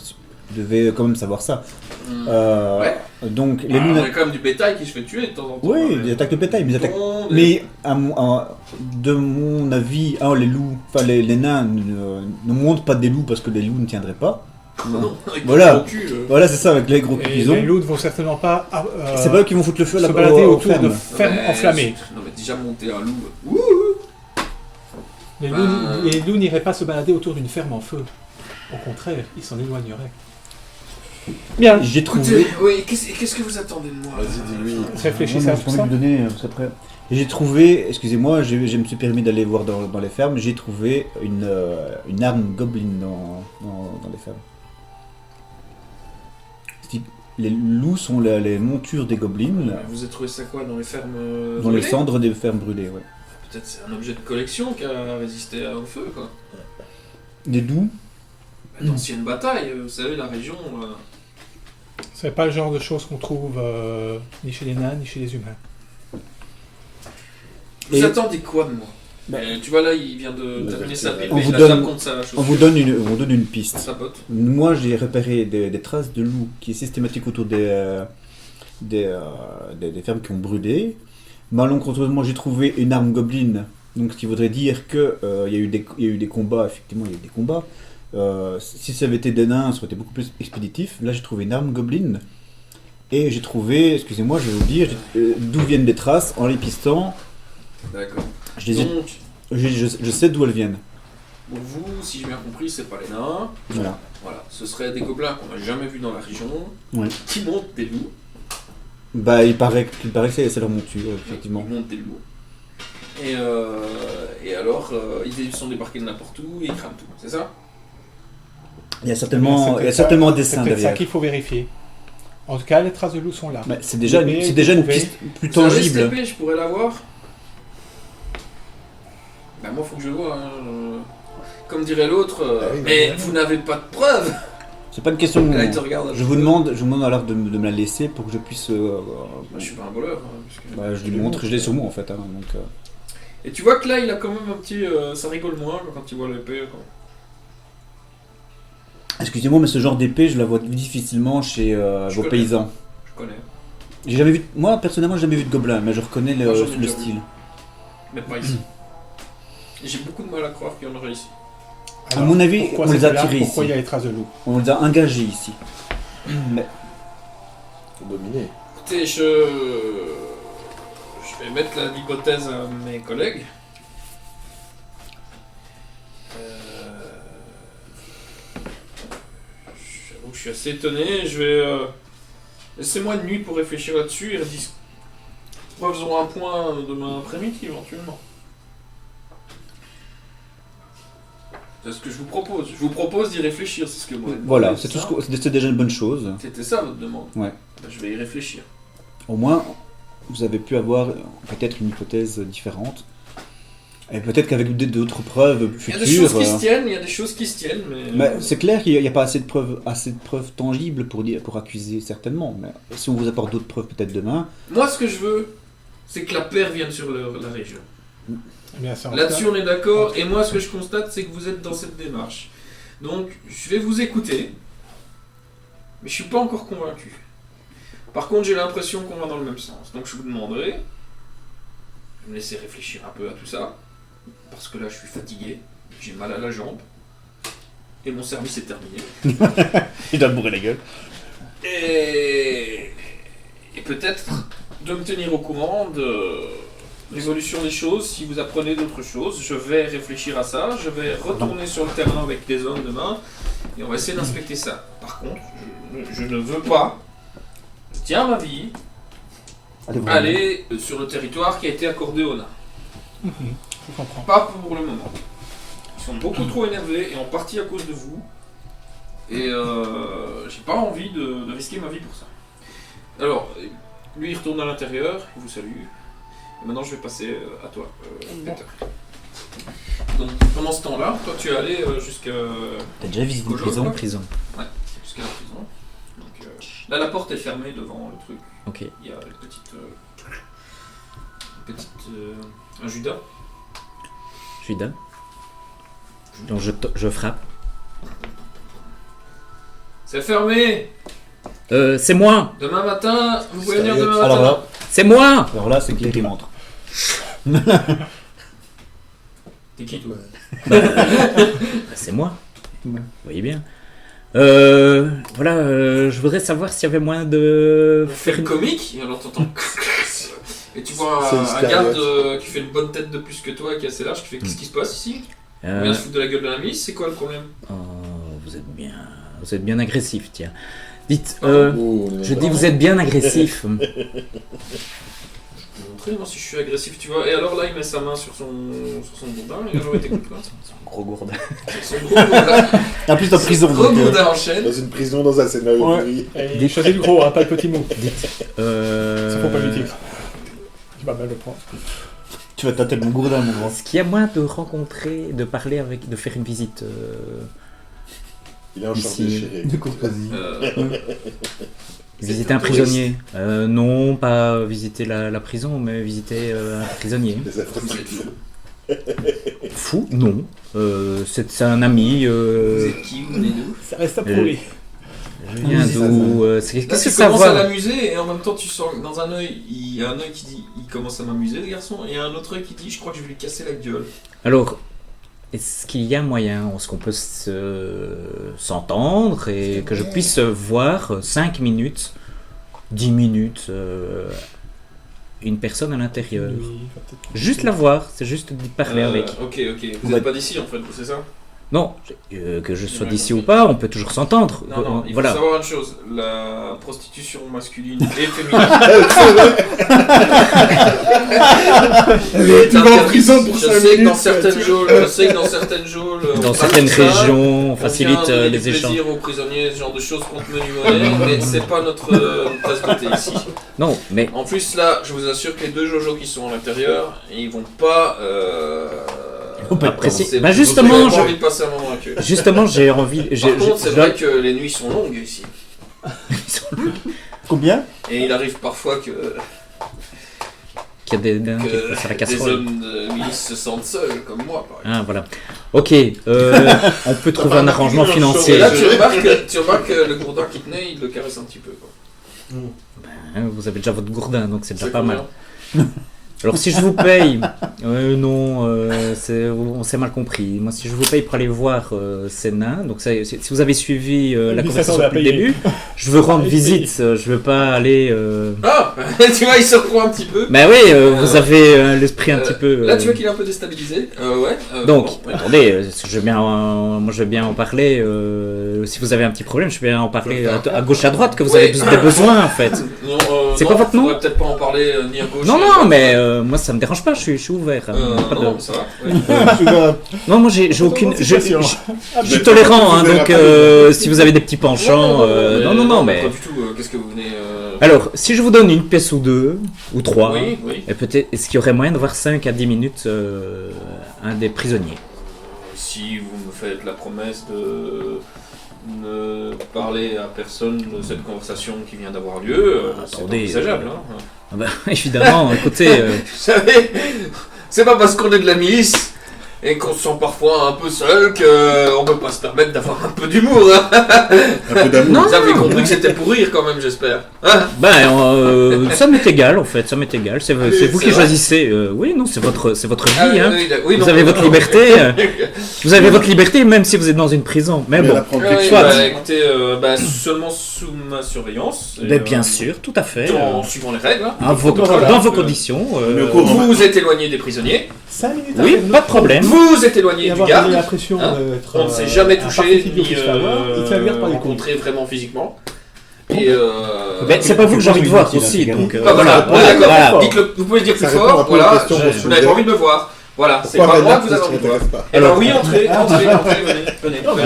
Vous devez quand même savoir ça. Ouais. Donc, les Il loups... y a quand même du bétail qui se fait tuer de temps en temps. Oui, ils attaquent le bétail, mais ils attaquent... Mais de mon avis, les loups, enfin les nains ne montent pas des loups parce que les loups ne tiendraient pas. Non, avec Voilà. le gros cul, Voilà, c'est ça, avec les gros Et culs qu'ils ont. les loups ne vont certainement pas C'est pas eux qui vont foutre le feu se là-bas balader aux autour de fermes. fermes enflammées. Non, mais déjà monter un loup. Les loups n'iraient pas se balader autour d'une ferme en feu. Au contraire, ils s'en éloigneraient. Bien. J'ai trouvé... Oui, qu'est-ce que vous attendez de moi? Vas-y, dis-lui. Réfléchissez à J'ai tout pas ça. envie de donner, c'est après. Et j'ai trouvé, excusez-moi, je me suis permis d'aller voir dans les fermes, j'ai trouvé une arme goblin dans les fermes. Les loups sont les montures des gobelins Vous avez trouvé ça quoi dans les fermes dans les brûlées? cendres des fermes brûlées, ouais. Peut-être c'est un objet de collection qui a résisté au feu, quoi. Des loups. D'anciennes batailles, vous savez, la région. C'est pas le genre de choses qu'on trouve ni chez les nains ni chez les humains. Vous Et- attendez quoi de moi? Tu vois là, il vient de terminer sa pipe On et vous il donne- tape contre sa chaussure. On vous donne une piste. Sa botte. Moi, j'ai repéré des traces de loups qui est systématique autour des fermes qui ont brûlé. Malencontreusement, j'ai trouvé une arme goblin, donc ce qui voudrait dire que il y a eu des combats. Effectivement, il y a eu des combats. Si ça avait été des nains, ça aurait été beaucoup plus expéditif. Là, j'ai trouvé une arme goblin et j'ai trouvé, excusez-moi, je vais vous dire d'où viennent les traces en les pistant. D'accord. Je les ai- Donc, je sais d'où elles viennent. pour vous, si j'ai bien compris, c'est pas les nains. Voilà. Voilà, ce seraient des gobelins qu'on n'a jamais vus dans la région, Ouais. qui montent des loups. Bah, il paraît que c'est leur monture, effectivement. Ils montent des loups. Et alors, ils sont débarqués de n'importe où et ils crament tout, c'est ça? Il y a certainement un dessin C'est peut-être ça derrière. qu'il faut vérifier. En tout cas, les traces de loups sont là. Mais c'est déjà une trouvé. piste plus Vous savez, cette tangible. épée, je pourrais l'avoir? Ben moi, faut que je le vois. Hein. Comme dirait l'autre, Ah oui, mais non, non. vous n'avez pas de preuves. C'est pas une question. Là, il te regarde. Je vous demande alors de me la laisser pour que je puisse. Moi, je suis pas un voleur. Hein, puisque- Bah, je lui montre, je l'ai sur moi en fait. Hein, donc, Et tu vois que là, il a quand même un petit. Ça rigole moins quand il voit l'épée. Quoi. Excusez-moi, mais ce genre d'épée, je la vois difficilement chez Je vos connais. paysans. Je connais. J'ai jamais vu. Moi, personnellement, j'ai jamais vu de gobelin, mais je reconnais Moi, j'en ai le déjà style. Mais pas ici. Et j'ai beaucoup de mal à croire qu'il y en aurait ici. À mon avis, pourquoi on les a c'était là? tirés Pourquoi il ici. y a les traces de loups? On les a engagés ici. Mais Pour dominer. Écoutez, je vais mettre l'hypothèse à mes collègues. J'avoue que je suis assez étonné. Je vais. Laissez-moi une nuit pour réfléchir là-dessus et faisons un point demain après-midi éventuellement. C'est ce que je vous propose. Je vous propose d'y réfléchir, c'est ce que moi. voilà, c'est tout c'est déjà une bonne chose. C'était ça votre demande. Ouais. Ben, je vais y réfléchir. Au moins, vous avez pu avoir peut-être une hypothèse différente. Et peut-être qu'avec d'autres preuves Il y a futures. des choses qui se tiennent, il y a des choses qui se tiennent, mais. Bah, c'est clair qu'il n'y a pas assez de preuves tangibles pour accuser, certainement. Mais si on vous apporte d'autres preuves peut-être demain. Moi, ce que je veux, c'est que la paix revienne sur la région. Bien sûr. Là-dessus, on est d'accord. Et moi, ce que je constate, c'est que vous êtes dans cette démarche. Donc, je vais vous écouter, mais je suis pas encore convaincu. Par contre, j'ai l'impression qu'on va dans le même sens. Donc, je vous demanderai de me laisser réfléchir un peu à tout ça, parce que là, je suis fatigué, j'ai mal à la jambe, et mon service est terminé. Il doit bourrer la gueule. Et peut-être de me tenir au courant de l'évolution des choses. Si vous apprenez d'autres choses, je vais réfléchir à ça. Je vais retourner sur le terrain avec des hommes demain et on va essayer d'inspecter ça. Par contre, je ne veux pas, je tiens ma vie, aller sur le territoire qui a été accordé aux nains. Je comprends. Pas pour le moment. Ils sont beaucoup trop énervés et en partie à cause de vous. Et j'ai pas envie de risquer ma vie pour ça. Alors, lui il retourne à l'intérieur, il vous salue. Et maintenant je vais passer à toi, Peter. Donc pendant ce temps-là, toi tu es allé jusqu'à T'as déjà visité une Cojo, prison quoi. Prison. jusqu'à la prison. Donc, là la porte est fermée devant le truc. Ok. Il y a un Judas. Judas. Donc je frappe. C'est fermé. C'est moi. Demain matin, vous pouvez venir demain Alors matin. là, C'est moi. c'est Claire qui montre. T'es qui toi? C'est moi. Ouais. Vous voyez bien. Voilà, je voudrais savoir s'il y avait moyen de On fait faire le comique, et alors t'entends. Et tu vois C'est une un star, garde qui fait une bonne tête de plus que toi, qui est assez large, qui fait qu'est-ce qui se passe ici? On vient se foutre de la gueule de la milice, c'est quoi le problème? Oh, vous êtes bien agressif, tiens. Dites, Oh, je dis vous êtes bien agressif. Je peux montrer moi si je suis agressif, tu vois. Et alors là, il met sa main sur son bourdin, et alors il t'écoute quoi. Gros gourdin. Son gros bourdin. En plus, en prison. Son gros donc, bourdin en chaîne. Dans une prison, dans un scénario Ouais. de nuit. Et choisis le gros, hein, pas le petit mot. C'est pour pas lui dire. Tu vas mal le prendre. Tu vas tâter mon gourdin, mon grand. Est-ce qu'il y a moyen de rencontrer, de parler avec, de faire une visite Il est en short Ici. déchiré. De courtoisie. visiter un prisonnier Non, pas visiter la prison, mais visiter un prisonnier. Les infrastructures. Fou Non. C'est un ami. Vous êtes qui? Vous venez d'où? Ça reste à prouver. Je viens d'où Là, Qu'est-ce tu que ça commences à va l'amuser et en même temps tu sens dans un œil, il y a un œil qui dit il commence à m'amuser le garçon et il y a un autre œil qui dit je crois que je vais lui casser la gueule. Alors, est-ce qu'il y a moyen, est-ce qu'on peut s'entendre et que je puisse voir 5 minutes, 10 minutes, une personne à l'intérieur? Juste la voir, c'est juste de parler avec. Ok. Vous n'êtes pas d'ici en fait, c'est ça? Non, que je sois d'ici ou pas, on peut toujours s'entendre. Non, il faut voilà. savoir une chose, la prostitution masculine et féminine. Tu vas en prison pour Je 5 sais que dans minutes. certaines geôles, Dans on certaines pratique ça. régions, on On facilite vient donner les du échanges. plaisir aux prisonniers, ce genre de choses contre menu monnaie, mais c'est pas notre tasse de thé ici. Non, mais En plus là, je vous assure que les deux Jojo qui sont à l'intérieur, ils vont pas. apprécier. c'est- Bah vous justement, avez pas je- envie de passer un moment avec eux. justement, j'ai envie. Par contre, c'est vrai que les nuits sont longues ici. Combien? Et il arrive parfois que qu'il y a des nains qui passent à la des casserole. hommes de milice se sentent seuls, comme moi par exemple. Ah voilà. Ok, on peut trouver un arrangement Et financier. là, tu remarques que le gourdin qui tenait, il le caresse un petit peu. Quoi. Hein, vous avez déjà votre gourdin, donc c'est déjà C'est pas combien mal. Alors si je vous paye, non, on s'est mal compris. Moi, si je vous paye pour aller voir ces nains, donc si vous avez suivi la Lui, ça conversation semble à depuis le payer. début, je veux rendre Il visite. Je veux pas aller. Ah tu vois, il se reprend un petit peu. Mais oui, vous avez l'esprit un petit peu. Là, tu vois qu'il est un peu déstabilisé. Ouais. Donc, bon, ouais. attendez, moi je veux bien en parler. Si vous avez un petit problème, je veux bien en parler à gauche à droite, que vous avez des besoins en fait. Non, C'est non, quoi votre nom? faudrait peut-être pas en parler ni à gauche. Non, ni à non, droite. mais moi ça me dérange pas, je suis ouvert. Pas de- Non, ça va. Ouais. Non, moi j'ai aucune. Je situation. suis tolérant, hein, donc si vous avez des petits penchants. Non, mais. Pas du tout. Qu'est-ce que vous venez. Alors, si je vous donne une pièce ou deux, ou trois, Oui. et peut-être, est-ce qu'il y aurait moyen de voir 5 à 10 minutes un des prisonniers? Si vous me faites la promesse de ne parler à personne de cette conversation qui vient d'avoir lieu, c'est Attendez, envisageable. Hein. Ah bah, évidemment, écoutez. Vous savez, c'est pas parce qu'on est de la milice et qu'on se sent parfois un peu seul qu'on peut pas se permettre d'avoir un peu d'humour. Hein. Un peu d'amour. Vous avez compris que c'était pour rire quand même, j'espère. Hein. Ça m'est égal en fait, ça m'est égal. C'est vous c'est qui vrai. choisissez. Oui, non, c'est votre vie. Hein. Oui, Vous non, avez votre non. liberté. Vous avez votre liberté même si vous êtes dans une prison. Mais Mais bon. elle apprend Oui, quelque Soit. chose. écoutez, seulement sous ma surveillance. Et, Mais bien sûr, tout à fait. En suivant les règles. Hein. Dans vos conditions. Mais au courant. Vous êtes éloigné des prisonniers. 5 minutes Oui, après, pas de problème. Vous êtes éloigné Et du avoir garde. donné l'impression Hein, d'être. on ne s'est jamais un touché parfait figure ni qui se fait avoir, il te fait venir par les couilles. rencontré vraiment physiquement. Et Ben, c'est pas vous que j'ai envie de voir aussi. Donc, Ah, voilà, on est d'accord. voilà. Dites-le, vous pouvez le dire plus Ça répond fort. un peu aux Voilà, questions qu'on je se n'avais posait. pas envie de me voir. Voilà, c'est Pourquoi pas moi Renard, que vous avez ça envie de voir. t'intéresse pas? Alors oui, entrez, venez. Non, mais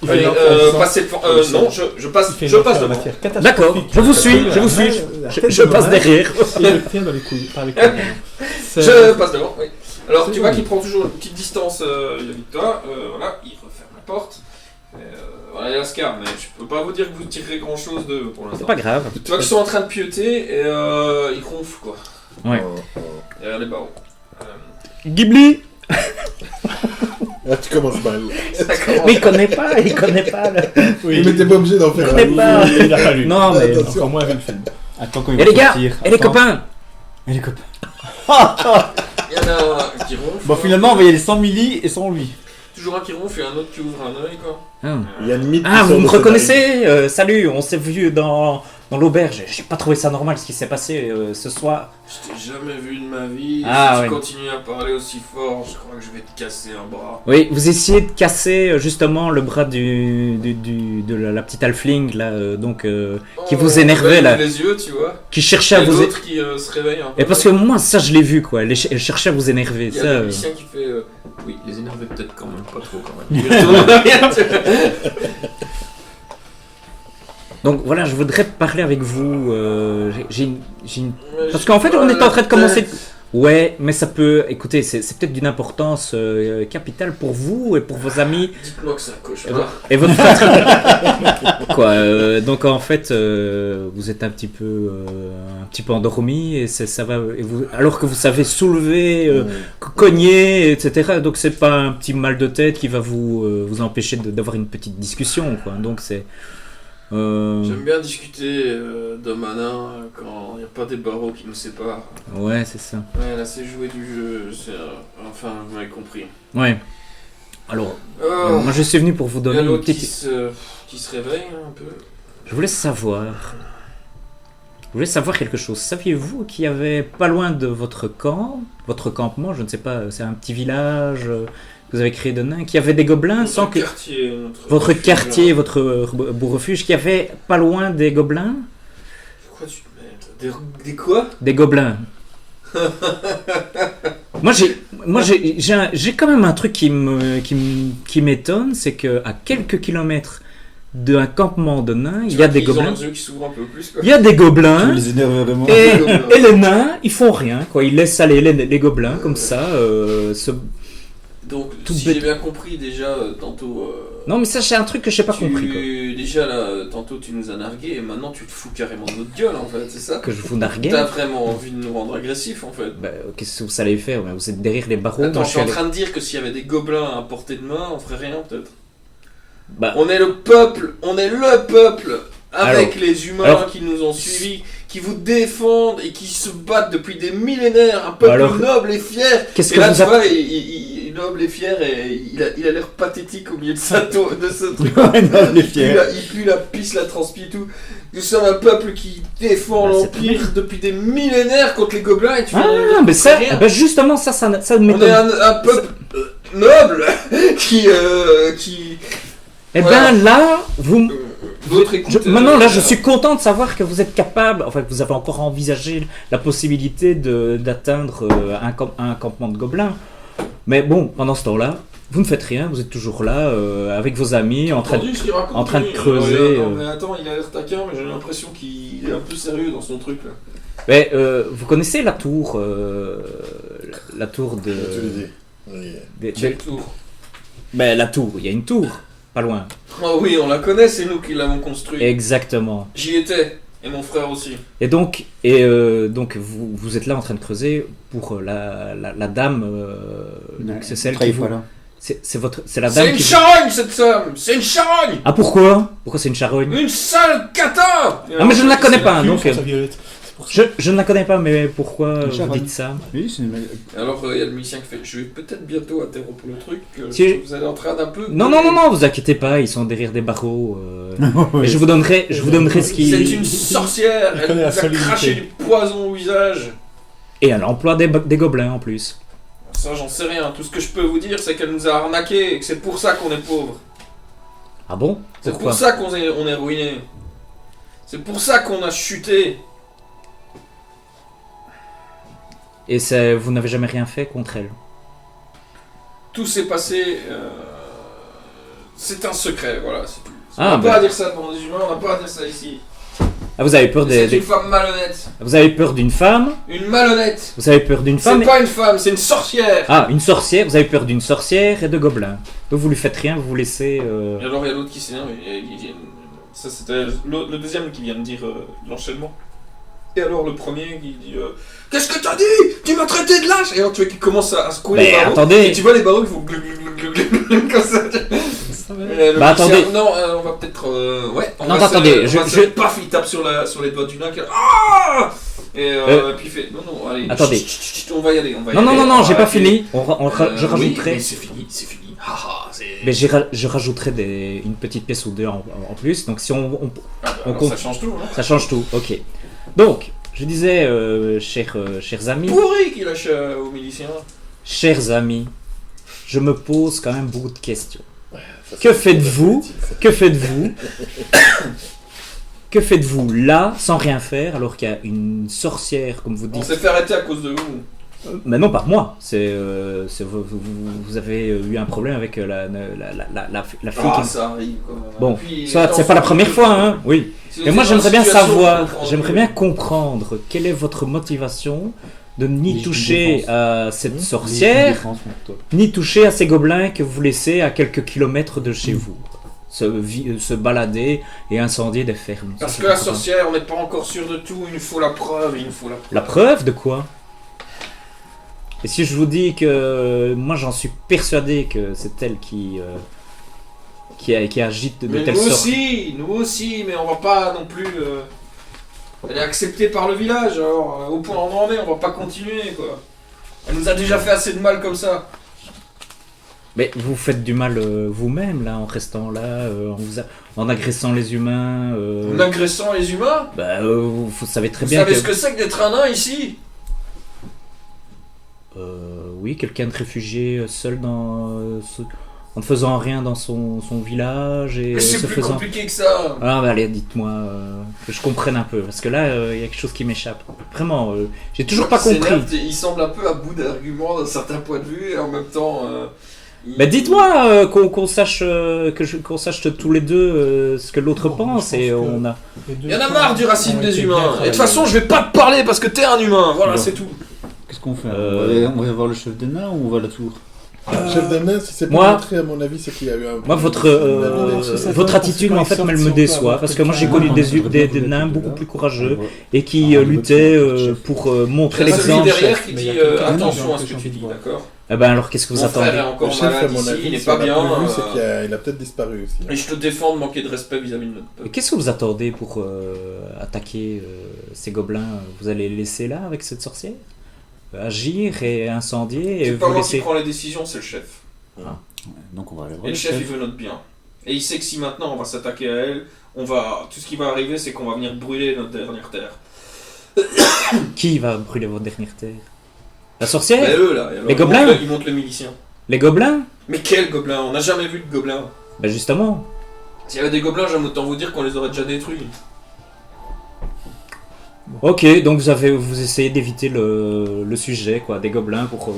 il fait Allez, une passez le non, je passe devant. matière catastrophique. D'accord, je vous suis. Je passe derrière. Et il le tient dans les couilles, par les couilles. Je passe devant, oui. Alors C'est tu vois joli. qu'il prend toujours une petite distance vis-à-vis de toi, voilà, il referme la porte. Voilà, il y a Lascar, mais je peux pas vous dire que vous tirerez grand chose de pour C'est l'instant. pas grave. Tu vois qu'ils sont en train de pieuter et ils ronflent quoi, Ouais. Oh, oh. derrière les barreaux. Ghibli. Là, tu commences mal. Mais il connaît pas. Là. Oui, Mais t'es pas obligé d'en faire connais un. pas. il n'a pas lu. Non, mais. Encore moins vu le film. Attends quand il Et va les gars, sortir. et les Attends. copains. Et les copains. Il y en a un qui ronfle. Bon, finalement, on va y aller sans Millie et sans lui. Toujours un qui ronfle et un autre qui ouvre un œil, quoi. Il y a une mythe. Ah, qui vous sort me de ses reconnaissez Salut, on s'est vu dans l'auberge. J'ai pas trouvé ça normal ce qui s'est passé ce soir. Je t'ai jamais vu de ma vie. Ah, si ouais. tu continues à parler aussi fort, je crois que je vais te casser un bras. Oui, vous essayez de casser justement le bras de la petite halfling là, qui vous énervait là, les yeux, tu vois. qui cherchait Il à y a vous. l'autre qui se réveille un peu. Et parce que moi, ça je l'ai vu quoi, elle cherchait à vous énerver. Il y a Ça, le musicien qui fait. Oui, les énerver peut-être quand même pas trop quand même. Donc voilà, je voudrais parler avec vous. Parce qu'en fait, on est en train de commencer. Ouais, mais ça peut. Écoutez, c'est peut-être d'une importance capitale pour vous et pour vos amis. Dites-moi que c'est un cauchemar. Et votre frère. Quoi. Donc en fait, vous êtes un petit peu endormi et ça va. Et vous, alors que vous savez soulever, cogner, etc. Donc c'est pas un petit mal de tête qui va vous empêcher d'avoir une petite discussion, quoi. Donc c'est. J'aime bien discuter d'homme à nain quand il n'y a pas des barreaux qui nous séparent. Ouais, c'est ça. Ouais, là c'est jouer du jeu. Enfin, vous m'avez compris. Ouais. Alors, moi je suis venu pour vous Il y donner a une l'autre petite. qui se réveille un peu. Je voulais savoir quelque chose. Saviez-vous qu'il y avait pas loin de votre campement, je ne sais pas, c'est un petit village que vous avez créé de nains, qu'il y avait des gobelins sans que. Votre quartier, votre beau-refuge, qu'il y avait pas loin des gobelins? Pourquoi tu te mets des quoi? Des gobelins. Moi j'ai quand même un truc qui m'étonne, c'est que à quelques kilomètres d'un campement de nains, il y a des gobelins. Ils ont les yeux qui s'ouvrent un peu plus, quoi. Il y a des Tu gobelins. les énerves vraiment. Et les nains, ils font rien, quoi. Ils laissent aller les gobelins comme ça. Donc, Tout si bête. j'ai bien compris, déjà, tantôt... Non, mais ça, c'est un truc que j'ai pas compris, quoi. Déjà, là, tantôt, tu nous as nargués, et maintenant, tu te fous carrément de notre gueule, en fait, c'est ça? Que je vous narguais. T'as vraiment envie de nous rendre agressifs, en fait. Bah, qu'est-ce que vous allez faire? Vous êtes derrière les barreaux. Attends, moi, je suis en allé- train de dire que s'il y avait des gobelins à portée de main, on ferait rien, peut-être. Bah, On est le peuple avec les humains alors- qui nous ont suivis, qui vous défendent et qui se battent depuis des millénaires, un peuple Alors- noble et fier. qu'est-ce Et que là, vous tu appelez vois, il est noble et fier et il a l'air pathétique au milieu de de ce truc. Ouais, non, les fiers. Il pue la pisse, la transpi, tout. Nous sommes un peuple qui défend Bah, c'est l'Empire depuis des millénaires contre les gobelins et tu Ah, viens mais de ça, rien. bah, justement, ça On est m'étonne. un peuple noble qui Eh voilà. ben là, vous. Votre écoute, Maintenant, là, je suis content de savoir que vous êtes capable, enfin, que vous avez encore envisagé la possibilité d'atteindre un campement de gobelins. Mais bon, pendant ce temps-là, vous ne faites rien, vous êtes toujours là, avec vos amis, en train de. Entendu ce qu'il raconte, en train de lui, creuser, non, mais attends, il a l'air taquin, mais j'ai l'impression qu'il est un peu sérieux dans son truc là. Mais vous connaissez la tour la tour de. Je te l'ai dit. Oui. Quel tour? Ben, la tour, il y a une tour, pas loin. Oh oui, on la connaît, c'est nous qui l'avons construite. Exactement. J'y étais, et mon frère aussi. Et donc, vous êtes là en train de creuser pour la dame. Donc c'est celle qui vous. Pas là. C'est la C'est dame une qui. charogne cette somme! C'est une charogne! Ah pourquoi? Pourquoi c'est une charogne? Une sale cata! Ah mais je ne la connais pas, Plus donc. sur sa violette. C'est pour ça. Je ne la connais pas, mais pourquoi Une vous charogne. dites ça? Oui, c'est une. Alors il y a le musicien qui fait je vais peut-être bientôt interrompre le truc. Si- Vous allez en train d'un peu. Non, vous inquiétez pas, ils sont derrière des barreaux. Ouais. Mais je vous donnerai ce qui. C'est une sorcière! Elle Elle connaît la nous a solidité. craché du poison au visage! Et elle emploie des gobelins en plus. Ça, j'en sais rien. Tout ce que je peux vous dire, c'est qu'elle nous a arnaqués et que c'est pour ça qu'on est pauvres. Ah bon? C'est Pourquoi? pour ça qu'on est ruinés. C'est pour ça qu'on a chuté. Et vous n'avez jamais rien fait contre elle? Tout s'est passé. C'est un secret, voilà. C'est tout. Ah, on n'a pas à dire ça devant des humains, on n'a pas à dire ça ici. Ah, vous avez peur C'est une femme malhonnête. Vous avez peur d'une femme? Une malhonnête. Vous avez peur d'une C'est femme? pas une femme, c'est une sorcière. Ah, une sorcière, vous avez peur d'une sorcière et de gobelins. Donc vous lui faites rien, vous vous laissez. Et alors il y a l'autre qui s'énerve. Ça c'était le deuxième qui vient de dire l'enchaînement. Et alors le premier qui dit qu'est-ce que t'as dit? Tu m'as traité de lâche. Et alors tu vois qu'il commence à secouer Mais les barreaux. attendez. Et tu vois les barreaux qui font glou, glou, glou, glou, glou. Comme ça. Le Bah, Lucien- attendez. Non, on va peut-être. Ouais. On Non, va attendez, Paf, il tape sur les doigts du nain. Ah et puis il fait. Non, allez. Attendez. Chut, on va y aller. Non, j'ai pas puis- fini. Je Oui, rajouterai. mais c'est fini. Mais je rajouterai une petite pièce ou deux en plus. Donc si on compte- ça change tout. Hein. ça change tout. Ok. Donc, je disais, chers amis, Pourri qu'il lâche aux miliciens. chers amis, je me pose quand même beaucoup de questions. Que faites-vous Que faites-vous là, sans rien faire, alors qu'il y a une sorcière, comme vous On dites? s'est fait arrêter à cause de vous. Mais non, par moi. Vous avez eu un problème avec la fille. Ah, qui- ça arrive quoi. Bon, Puis, soit attends, c'est pas la première fois, hein. Oui. si Mais vous moi, êtes dans j'aimerais une bien situation savoir, où- j'aimerais bien comprendre quelle est votre motivation de ni toucher à cette sorcière, ni toucher à ces gobelins que vous laissez à quelques kilomètres de chez vous. Se balader et incendier des fermes. Parce que la sorcière, on n'est pas encore sûr de tout, il nous faut la preuve, La preuve de quoi? Et si je vous dis que moi j'en suis persuadé que c'est elle qui agite de Mais telle nous sorte. nous aussi, mais on va pas non plus... Elle est acceptée par le village, alors au point où on en est, on va pas continuer quoi. Elle nous a déjà fait assez de mal comme ça. Mais vous faites du mal vous-même là en restant là, en agressant les humains. En agressant les humains. Vous savez très Vous bien savez que. ce que c'est que d'être un nain ici? Oui, quelqu'un de réfugié seul en ne faisant rien dans son village et Mais c'est se plus faisant. compliqué que ça. Ah bah allez, dites-moi que je comprenne un peu parce que là il y a quelque chose qui m'échappe. Vraiment, j'ai toujours pas C'est compris. nerve, il semble un peu à bout d'arguments d'un certain point de vue et en même temps. Bah dites-moi qu'on sache qu'on sache tous les deux ce que l'autre Bon, pense je pense et que- on a. Il y en a marre du racisme des humains. Et de toute façon, je vais pas te parler parce que t'es un humain. Voilà, Bon. c'est tout. Qu'est-ce qu'on fait Euh, On va voir le chef des nains ou on va à la tour? Chef des nains, si c'est moi- pas montré, à mon avis, c'est qu'il y a eu un. Moi, votre attitude, en fait, elle me déçoit parce que moi, j'ai connu des nains beaucoup plus courageux et qui luttaient pour montrer Il y a celui l'exemple. derrière qui Mais il y a dit quelqu'un attention qui à ce a que tu dis, besoin. d'accord? Eh ben alors, qu'est-ce que vous Mon frère est attendez? Le encore chef, à malade mon ici, avis, il n'est si pas on l'a bien. plus vu, c'est qu'il a peut-être disparu aussi. Et je te défends de manquer de respect vis-à-vis de notre peuple. Qu'est-ce que vous attendez pour attaquer ces gobelins? Vous allez les laisser là avec cette sorcière? Agir et incendier et C'est pas vous moi qui laisser. prends les décisions, c'est le chef. Ouais, donc on va aller voir Et le le chef, il chef. veut notre bien. Et il sait que si maintenant on va s'attaquer à elle, tout ce qui va arriver, c'est qu'on va venir brûler notre dernière terre. Qui va brûler votre dernière terre? La sorcière? Mais eux là, et alors, Les gobelins ils montent le milicien. Les gobelins? Mais quel gobelin? On n'a jamais vu de gobelin. Ben justement. S'il y avait des gobelins, j'aime autant vous dire qu'on les aurait déjà détruits. Ok, donc vous essayez d'éviter le sujet, quoi, des gobelins pour.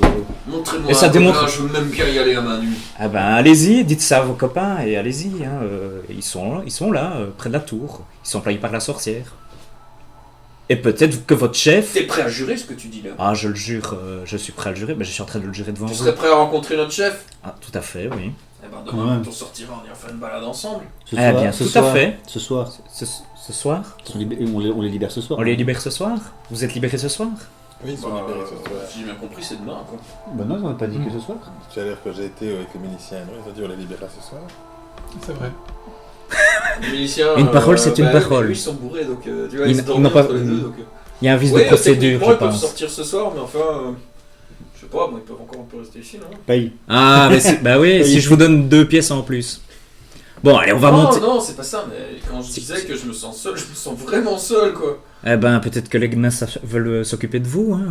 Montrez-moi Et ça un gobelin, démontre- je veux même bien y aller à main nue. Ah ben allez-y, dites ça à vos copains et allez-y. Hein, ils sont là, près de la tour. Ils sont employés par la sorcière. Et peut-être que votre chef. T'es prêt à jurer ce que tu dis là? Ah, je le jure, je suis prêt à le jurer, mais je suis en train de le jurer devant Tu vous. serais prêt à rencontrer notre chef? Ah, tout à fait, oui. Eh ben Quand demain, même. quand on sortira, on ira faire une balade ensemble. Ce Eh soir, bien, ce tout soir, à fait. Ce soir. Ce soir On les libère ce soir. On les libère ce soir? Vous êtes libérés ce soir? Oui, ils sont libérés ce soir. Si j'ai bien compris, c'est demain quoi. Bah non, on n'a pas dit que ce soir. Tu as l'air que j'ai été avec les miliciens, non? Ils ont dit on les libérera ce soir. C'est vrai. Les miliciens. Une parole, c'est une bah, parole. Eux, ils sont bourrés donc tu vois, Ils- ils se ils dorment n'ont pas- entre les deux donc. Il y a un vice Ouais, de procédure, techniquement, je ils peuvent pense. sortir ce soir, mais enfin. Je sais pas, bon, ils peuvent encore un peu rester ici, non? Paye. Ah, mais bah oui, si je vous donne 2 pièces en plus. Bon, allez, on va monter. Non, c'est pas ça, mais quand je disais que je me sens seul, je me sens vraiment seul quoi. Eh ben, peut-être que les nains veulent s'occuper de vous. Hein.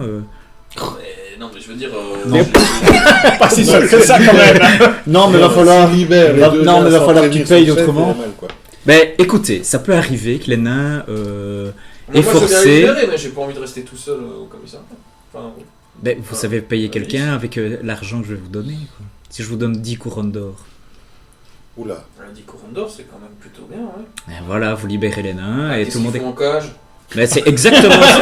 Mais non, mais je veux dire. Non. Pas si seul que ça quand même. Non, mais va falloir. Libère les deux Non, mais nains va sans falloir que tu prévenir payes son chef, autrement. il y a mal, quoi. Ben, écoutez, ça peut arriver que les nains Moi, je veux bien les forcé. libérer, mais j'ai pas envie de rester tout seul au commissariat. Enfin, Ben, vous savez payer quelqu'un avec l'argent que je vais vous donner. Quoi. Si je vous donne 10 couronnes d'or. Oula. 10 couronnes d'or, c'est quand même plutôt bien, ouais. Et voilà, vous libérez les nains et tout le monde est. en cage. Ben, c'est exactement ce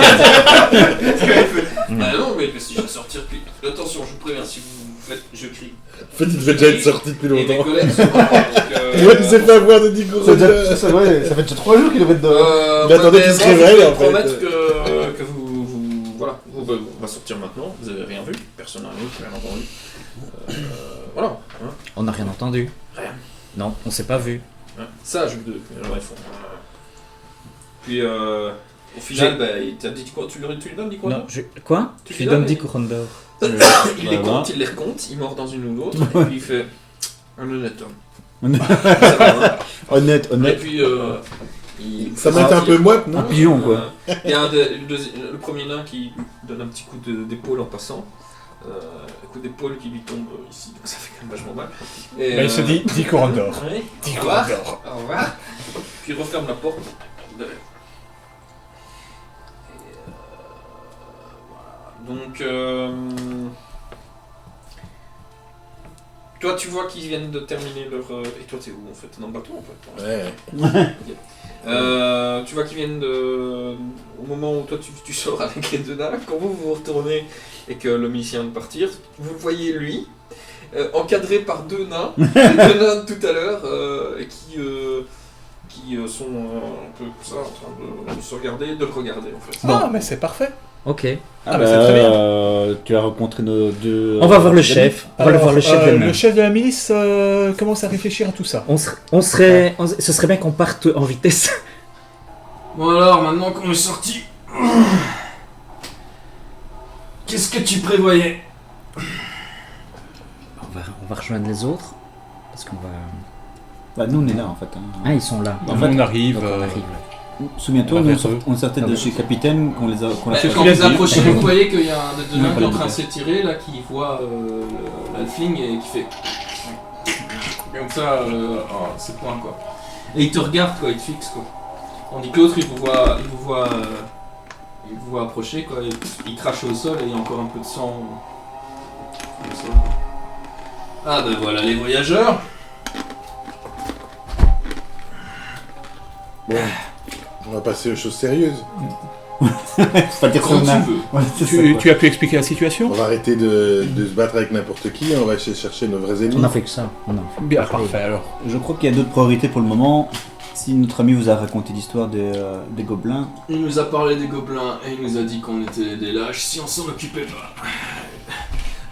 que. Ah non, mais si je vais sortir. Attention, je vous préviens, si vous faites. Je crie. En fait, il devait déjà être sorti depuis Et mes longtemps. collègues sont morts, donc. Ouais, il s'est fait avoir de 10 couronnes. Ça fait déjà 3 jours qu'il devait être dehors. Il attendait qu'il se réveille, Je en peux fait. promettre que vous. Voilà, on va sortir maintenant, vous avez rien vu, personne n'a vu, rien entendu. voilà. Hein. On n'a rien entendu. Rien. Non, on s'est pas vu. Hein. Ça, je veux alors ils font. Puis au final, il t'a dit quoi? Tu lui donnes dit quoi? Non, quoi? Tu Je lui lui donne donnes 10 couronnes d'or. Il les compte, il les recompte, il mord dans une ou l'autre, et puis il fait un honnête homme. Ça va, hein. Honnête. Et puis Ça met un peu moite, non? Un pigeon, quoi. Il y a le premier nain qui donne un petit coup d'épaule en passant. Un coup d'épaule qui lui tombe ici, donc ça fait quand même vachement mal. Et, Il se dit 10 couronnes d'or. Ouais, 10 au couronnes revoir, d'or. au revoir. Puis il referme la porte. Voilà. Donc, toi, tu vois qu'ils viennent de terminer leur. Et toi, t'es où en fait? T'es dans le bateau en fait? Ouais. Tu vois qu'ils viennent de. Au moment où toi tu sors avec les deux nains, quand vous vous retournez et que le milicien vient de partir, vous le voyez lui, encadré par deux nains, les deux nains de tout à l'heure, qui sont un peu comme ça en train de se regarder, de le regarder en fait. Ah, mais c'est parfait. Ok. Ah, bah, c'est très bien. Tu as rencontré nos deux... On va voir le chef. On va Alors, voir le chef des nains. le chef de la milice commence à réfléchir à tout ça. Ce serait bien qu'on parte en vitesse. Bon alors, maintenant qu'on est sorti, qu'est-ce que tu prévoyais? On va rejoindre les autres. Parce qu'on va... Bah, nous, on est là, en fait. Hein. Ah, ils sont là. En fait, on arrive. Donc, on arrive. Souviens-toi, On va nous, vers eux. on sortait de chez Capitaine, qu'on les a... qu'on a Quand cherché. vous approchez, vous voyez qu'il y a un des deux Non, nains pas qui est en les train de deux. s'étirer, là, qui voit l'alfling et qui fait... Comme ça, c'est point, quoi. Et il te regarde, quoi, il te fixe, quoi. Tandis que l'autre, il vous voit approcher, quoi, et il crache au sol et il y a encore un peu de sang au sol. Ah ben voilà les voyageurs. Bon, on va passer aux choses sérieuses. Faut pas dire Quand son nain. tu veux. Ouais, c'est ça, Tu, quoi. tu as pu expliquer la On situation? va arrêter de se battre avec n'importe qui, on va essayer de chercher nos vrais ennemis. On a fait que ça. On a fait. Bien, parfait alors. Je crois qu'il y a d'autres priorités pour le moment. Si notre ami vous a raconté l'histoire des gobelins, Il nous a parlé des gobelins et il nous a dit qu'on était des lâches si on s'en occupait pas.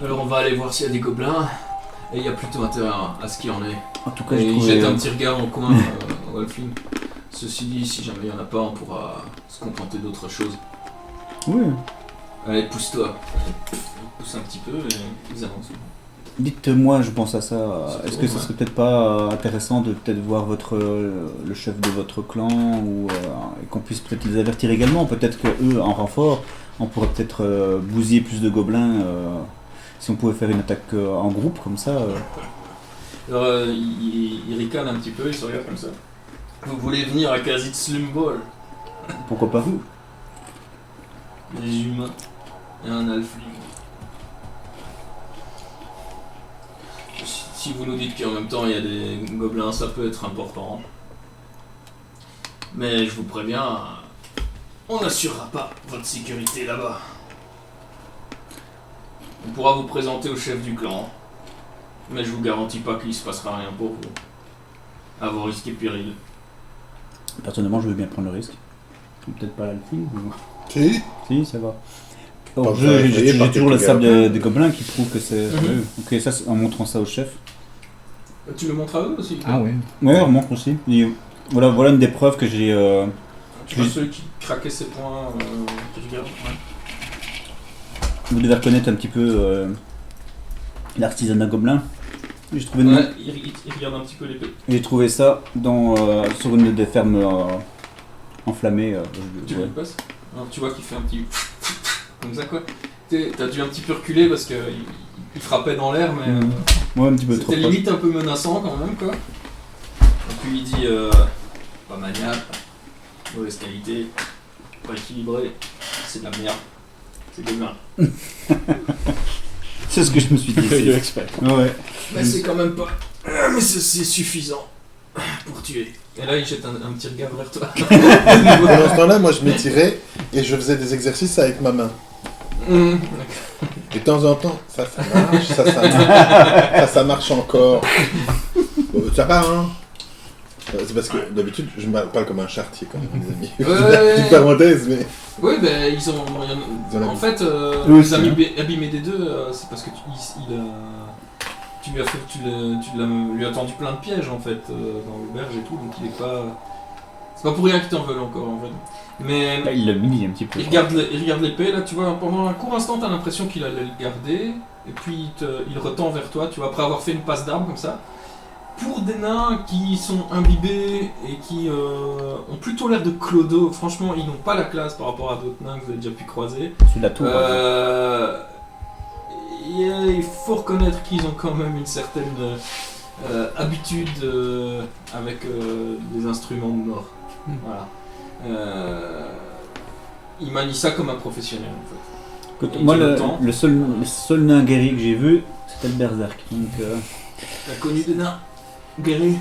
Alors on va aller voir s'il y a des gobelins et il y a plutôt intérêt à ce qu'il y en ait. en tout cas, Et je il trouvais... jette un petit regard en coin au Wolfling. Ceci dit, si jamais il y en a pas, on pourra se contenter d'autre chose. Oui. Allez, pousse-toi. Il pousse un petit peu et ils avancent. Dites-moi, je pense à ça. Est-ce que bon, ce ouais. serait peut-être pas intéressant de peut-être voir le chef de votre clan ou et qu'on puisse peut-être les avertir également. Peut-être que eux, en renfort, on pourrait peut-être bousiller plus de gobelins si on pouvait faire une attaque en groupe comme ça. Alors il ricane un petit peu, il se regarde comme ça. Vous voulez venir à Kazit Slumball? Pourquoi pas? Des humains et un alfling. Si vous nous dites qu'en même temps il y a des gobelins, ça peut être important. Mais je vous préviens, on n'assurera pas votre sécurité là-bas. On pourra vous présenter au chef du clan, mais je vous garantis pas qu'il se passera rien pour vous. À vos risques et périls. Personnellement, je veux bien prendre le risque. Peut-être pas l'alfine. Si. Si, ça va. Pas Oh, vous faire effrayer j'ai par toujours le quelques sable gars. des gobelins qui prouve que c'est... Mhm. Ouais, ok, ça c'est en montrant ça au chef. Tu le montres à eux aussi? Ah oui. Ouais, on montre aussi. Et voilà une des preuves que j'ai... Tu vois ceux qui craquaient ses points, qui regardent. Ouais. Vous devez reconnaître un petit peu l'artisanat gobelin. J'ai trouvé, Ouais, il regarde un petit peu l'épée. j'ai trouvé ça sur une des fermes enflammées. Tu Ouais. le passes? Alors, tu vois qu'il fait un petit comme ça quoi. T'as dû un petit peu reculer parce que il frappait dans l'air mais Ouais, un petit peu trop c'était proche. limite un peu menaçant quand même quoi. Et puis il dit pas maniable, mauvaise qualité, pas équilibré, c'est de la merde, c'est des mains. C'est ce que je me suis dit. Il est expert. Ouais. Mais c'est quand même pas. Mais c'est suffisant pour tuer. Et là il jette un petit regard vers toi. Pendant ce temps-là, moi je m'étirais et je faisais des exercices avec ma main. Et de temps en temps, ça marche, ça marche encore. Ça va, hein? C'est parce que d'habitude, je me parle comme un chartier quand même, mes amis. Ouais. Petite parenthèse, mais. Oui, ben ils ont. Ils ont En fait, Eux les aussi, abîmés des deux, c'est parce que lui as tendu plein de pièges en fait dans l'auberge et tout, donc il est pas. C'est pas pour rien qu'il t'en veut encore en fait. Mais Là, il l'a mini un petit peu. il regarde l'épée, là tu vois, pendant un court instant t'as l'impression qu'il allait le garder, et puis il retend vers toi, tu vois, après avoir fait une passe d'armes comme ça. Pour des nains qui sont imbibés et qui ont plutôt l'air de clodo, franchement ils n'ont pas la classe par rapport à d'autres nains que vous avez déjà pu croiser. Sous la tour. Il faut reconnaître qu'ils ont quand même une certaine habitude avec des instruments de mort. Voilà. Il manie ça comme un professionnel en fait. Écoute, Et moi, quel le temps seul nain guerrier que j'ai vu, c'était le berserk. Donc, T'as connu des nains guerriers?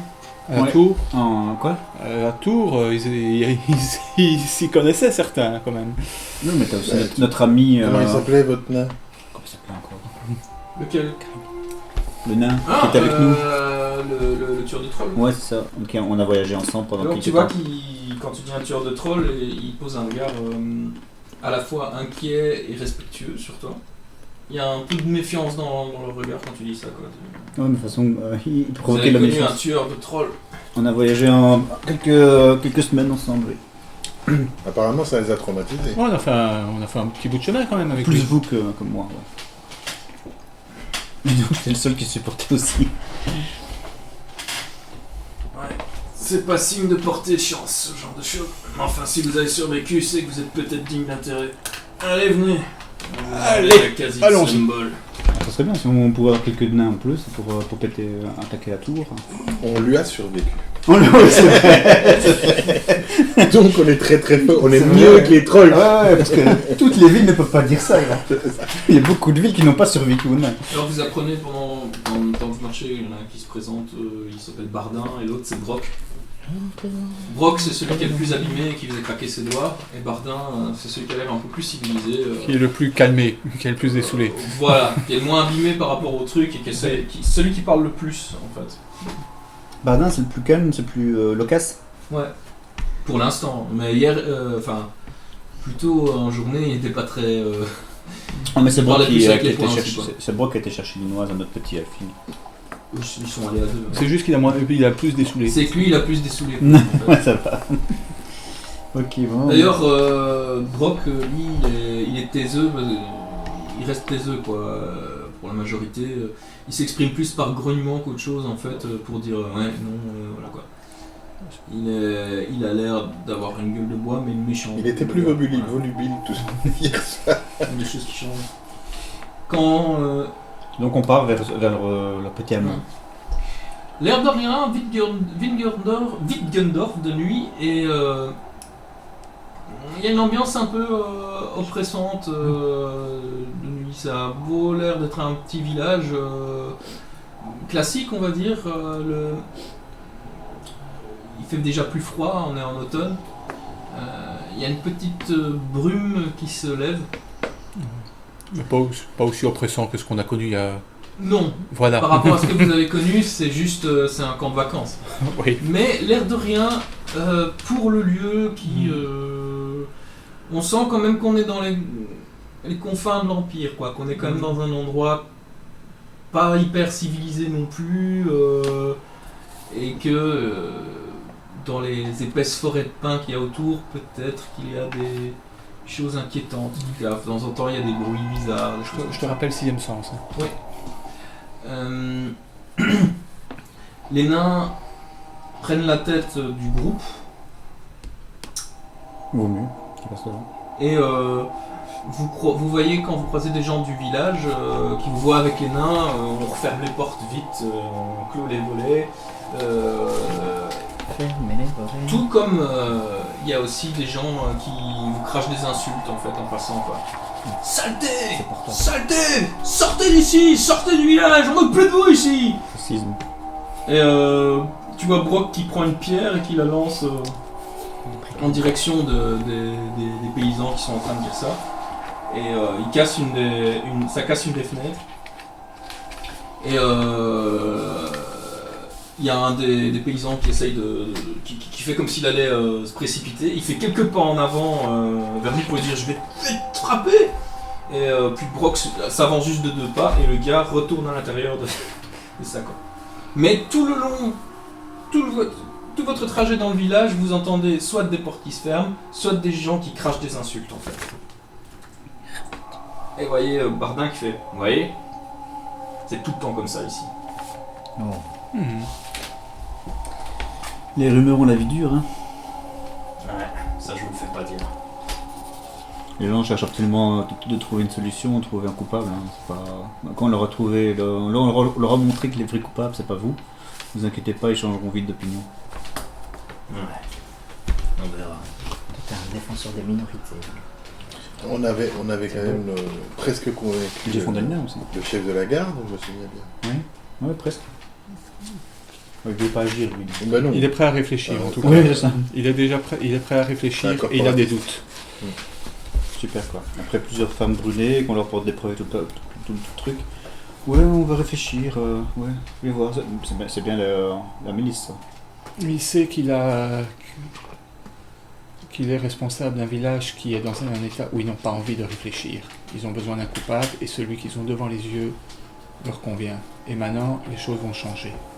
À Ouais. Tours, en quoi à Tours, ils s'y connaissaient certains quand même. Non, mais t'as aussi notre ami. Comment il s'appelait votre nain? Comment il s'appelait encore Lequel? Le nain qui était avec nous. Le tueur de troll. Ouais, c'est ça. Ok, on a voyagé ensemble pendant Alors quelques tu vois temps. quand tu dis un tueur de troll, il pose un regard à la fois inquiet et respectueux sur toi. Il y a un peu de méfiance dans le regard quand tu dis ça quoi. Ouais, mais de toute façon, il Vous provoquait avez la connu un méfiance. tueur de troll. On a voyagé en quelques semaines ensemble. Oui. Apparemment, ça les a traumatisés. Ouais, on a fait un petit bout de chemin quand même avec Plus lui. vous que moi. Ouais. C'est le seul qui supportait aussi. Ouais. C'est pas signe de porter chance, ce genre de choses. Mais enfin, si vous avez survécu, c'est que vous êtes peut-être digne d'intérêt. Allez, venez. Allez, quasi allons-y. symbole. Ça serait bien si on pouvait avoir quelques nains en plus pour péter, attaquer la tour. On lui a survécu. Oh non, c'est vrai. Donc on est très très fort. On est C'est mieux vrai. que les trolls. Ouais, parce que toutes les villes ne peuvent pas dire ça. Là. Il y a beaucoup de villes qui n'ont pas survécu aux nains. Alors vous apprenez pendant le temps que vous marchez, il y en a un qui se présente, il s'appelle Bardin, et l'autre c'est Brock. Brock c'est celui qui est le plus abîmé et qui faisait craquer ses doigts, et Bardin c'est celui qui a l'air un peu plus civilisé. Qui est le plus calmé, qui est le plus dessoulé. Voilà, qui est le moins abîmé par rapport au truc, et celui qui parle le plus en fait. Bardin, c'est le plus calme, c'est le plus loquace. Ouais. Pour l'instant, mais hier, plutôt en journée, il n'était pas très... Oh, mais c'est Brock Parle qui plus a avec les été poings aussi, chercher. quoi. C'est Brock qui a été chercher l'inoise à notre petit Alphine. Ils sont allés à deux. C'est juste qu'il a plus dessoulé. C'est que lui, il a plus dessoulé. Non, en fait. ouais, ça va. Ok, bon. D'ailleurs, Brock, lui, il est taiseux, il reste taiseux quoi, pour la majorité. Il s'exprime plus par grognement qu'autre chose en fait, pour dire ouais, non, voilà quoi. Il a l'air d'avoir une gueule de bois, mais méchant. Il était plus volubile tout ça hier soir. Des choses qui changent. Quand. Donc on part vers le petit allemand. L'air de rien, Wittgendorf de nuit, et il y a une ambiance un peu oppressante de nuit. Ça a beau l'air d'être un petit village classique, on va dire. Il fait déjà plus froid, on est en automne. Il y a une petite brume qui se lève. Mais pas aussi oppressant que ce qu'on a connu il y a... Non, Voilà. par rapport à ce que vous avez connu, c'est juste c'est un camp de vacances. Oui. Mais l'air de rien, pour le lieu qui... on sent quand même qu'on est dans les confins de l'Empire, quoi. Qu'on est quand même dans un endroit pas hyper civilisé non plus. Et que dans les épaisses forêts de pins qu'il y a autour, peut-être qu'il y a des choses inquiétantes. De temps en temps, il y a des bruits bizarres. Des choses Je te rappelle sixième sens. Hein. Les nains prennent la tête du groupe Vaut mieux qu'il passe devant. et vous voyez quand vous croisez des gens du village qui vous voient avec les nains, on referme les portes vite, on clôt les volets. Tout comme il y a aussi des gens qui vous crachent des insultes en fait en passant quoi. Saleté! C'est pour toi. Saleté! Sortez d'ici! Sortez du village! On veut plus de vous ici! Racisme. Et tu vois Brock qui prend une pierre et qui la lance en direction des paysans qui sont en train de dire ça. Et il casse ça casse une des fenêtres. Et il y a un des paysans qui essaye qui fait comme s'il allait se précipiter. Il fait quelques pas en avant vers lui pour lui dire je vais te frapper. Et puis Brock s'avance juste de 2 pas et le gars retourne à l'intérieur C'est ça quoi. Mais tout le long, tout votre trajet dans le village, vous entendez soit des portes qui se ferment, soit des gens qui crachent des insultes en fait. Et vous voyez Bardin qui fait, vous voyez, c'est tout le temps comme ça ici. Oh. Mhm. Les rumeurs ont la vie dure, hein. Ouais, ça je vous le fais pas dire. Les gens cherchent absolument de trouver une solution, de trouver un coupable. Hein. C'est pas... Quand on leur a trouvé, on leur a montré que les vrais coupables, c'est pas vous. Ne vous inquiétez pas, ils changeront vite d'opinion. Ouais. On verra. T'es un défenseur des minorités. On avait quand même presque convaincu J'ai fondé le nain aussi. le chef de la garde, je me souviens bien. Ouais, presque. Il ne veut pas agir, lui. Ben non. Il est prêt à réfléchir, en tout cas. Oui, c'est ça. Il est déjà prêt, il est prêt à réfléchir D'accord, et il a des doutes. Super, quoi. Après plusieurs femmes brûlées, qu'on leur porte des preuves et tout le truc. Ouais, on va réfléchir, ouais, je vais voir. C'est bien la milice, ça. Il sait qu'il est responsable d'un village qui est dans un état où ils n'ont pas envie de réfléchir. Ils ont besoin d'un coupable et celui qu'ils ont devant les yeux leur convient. Et maintenant, les choses vont changer.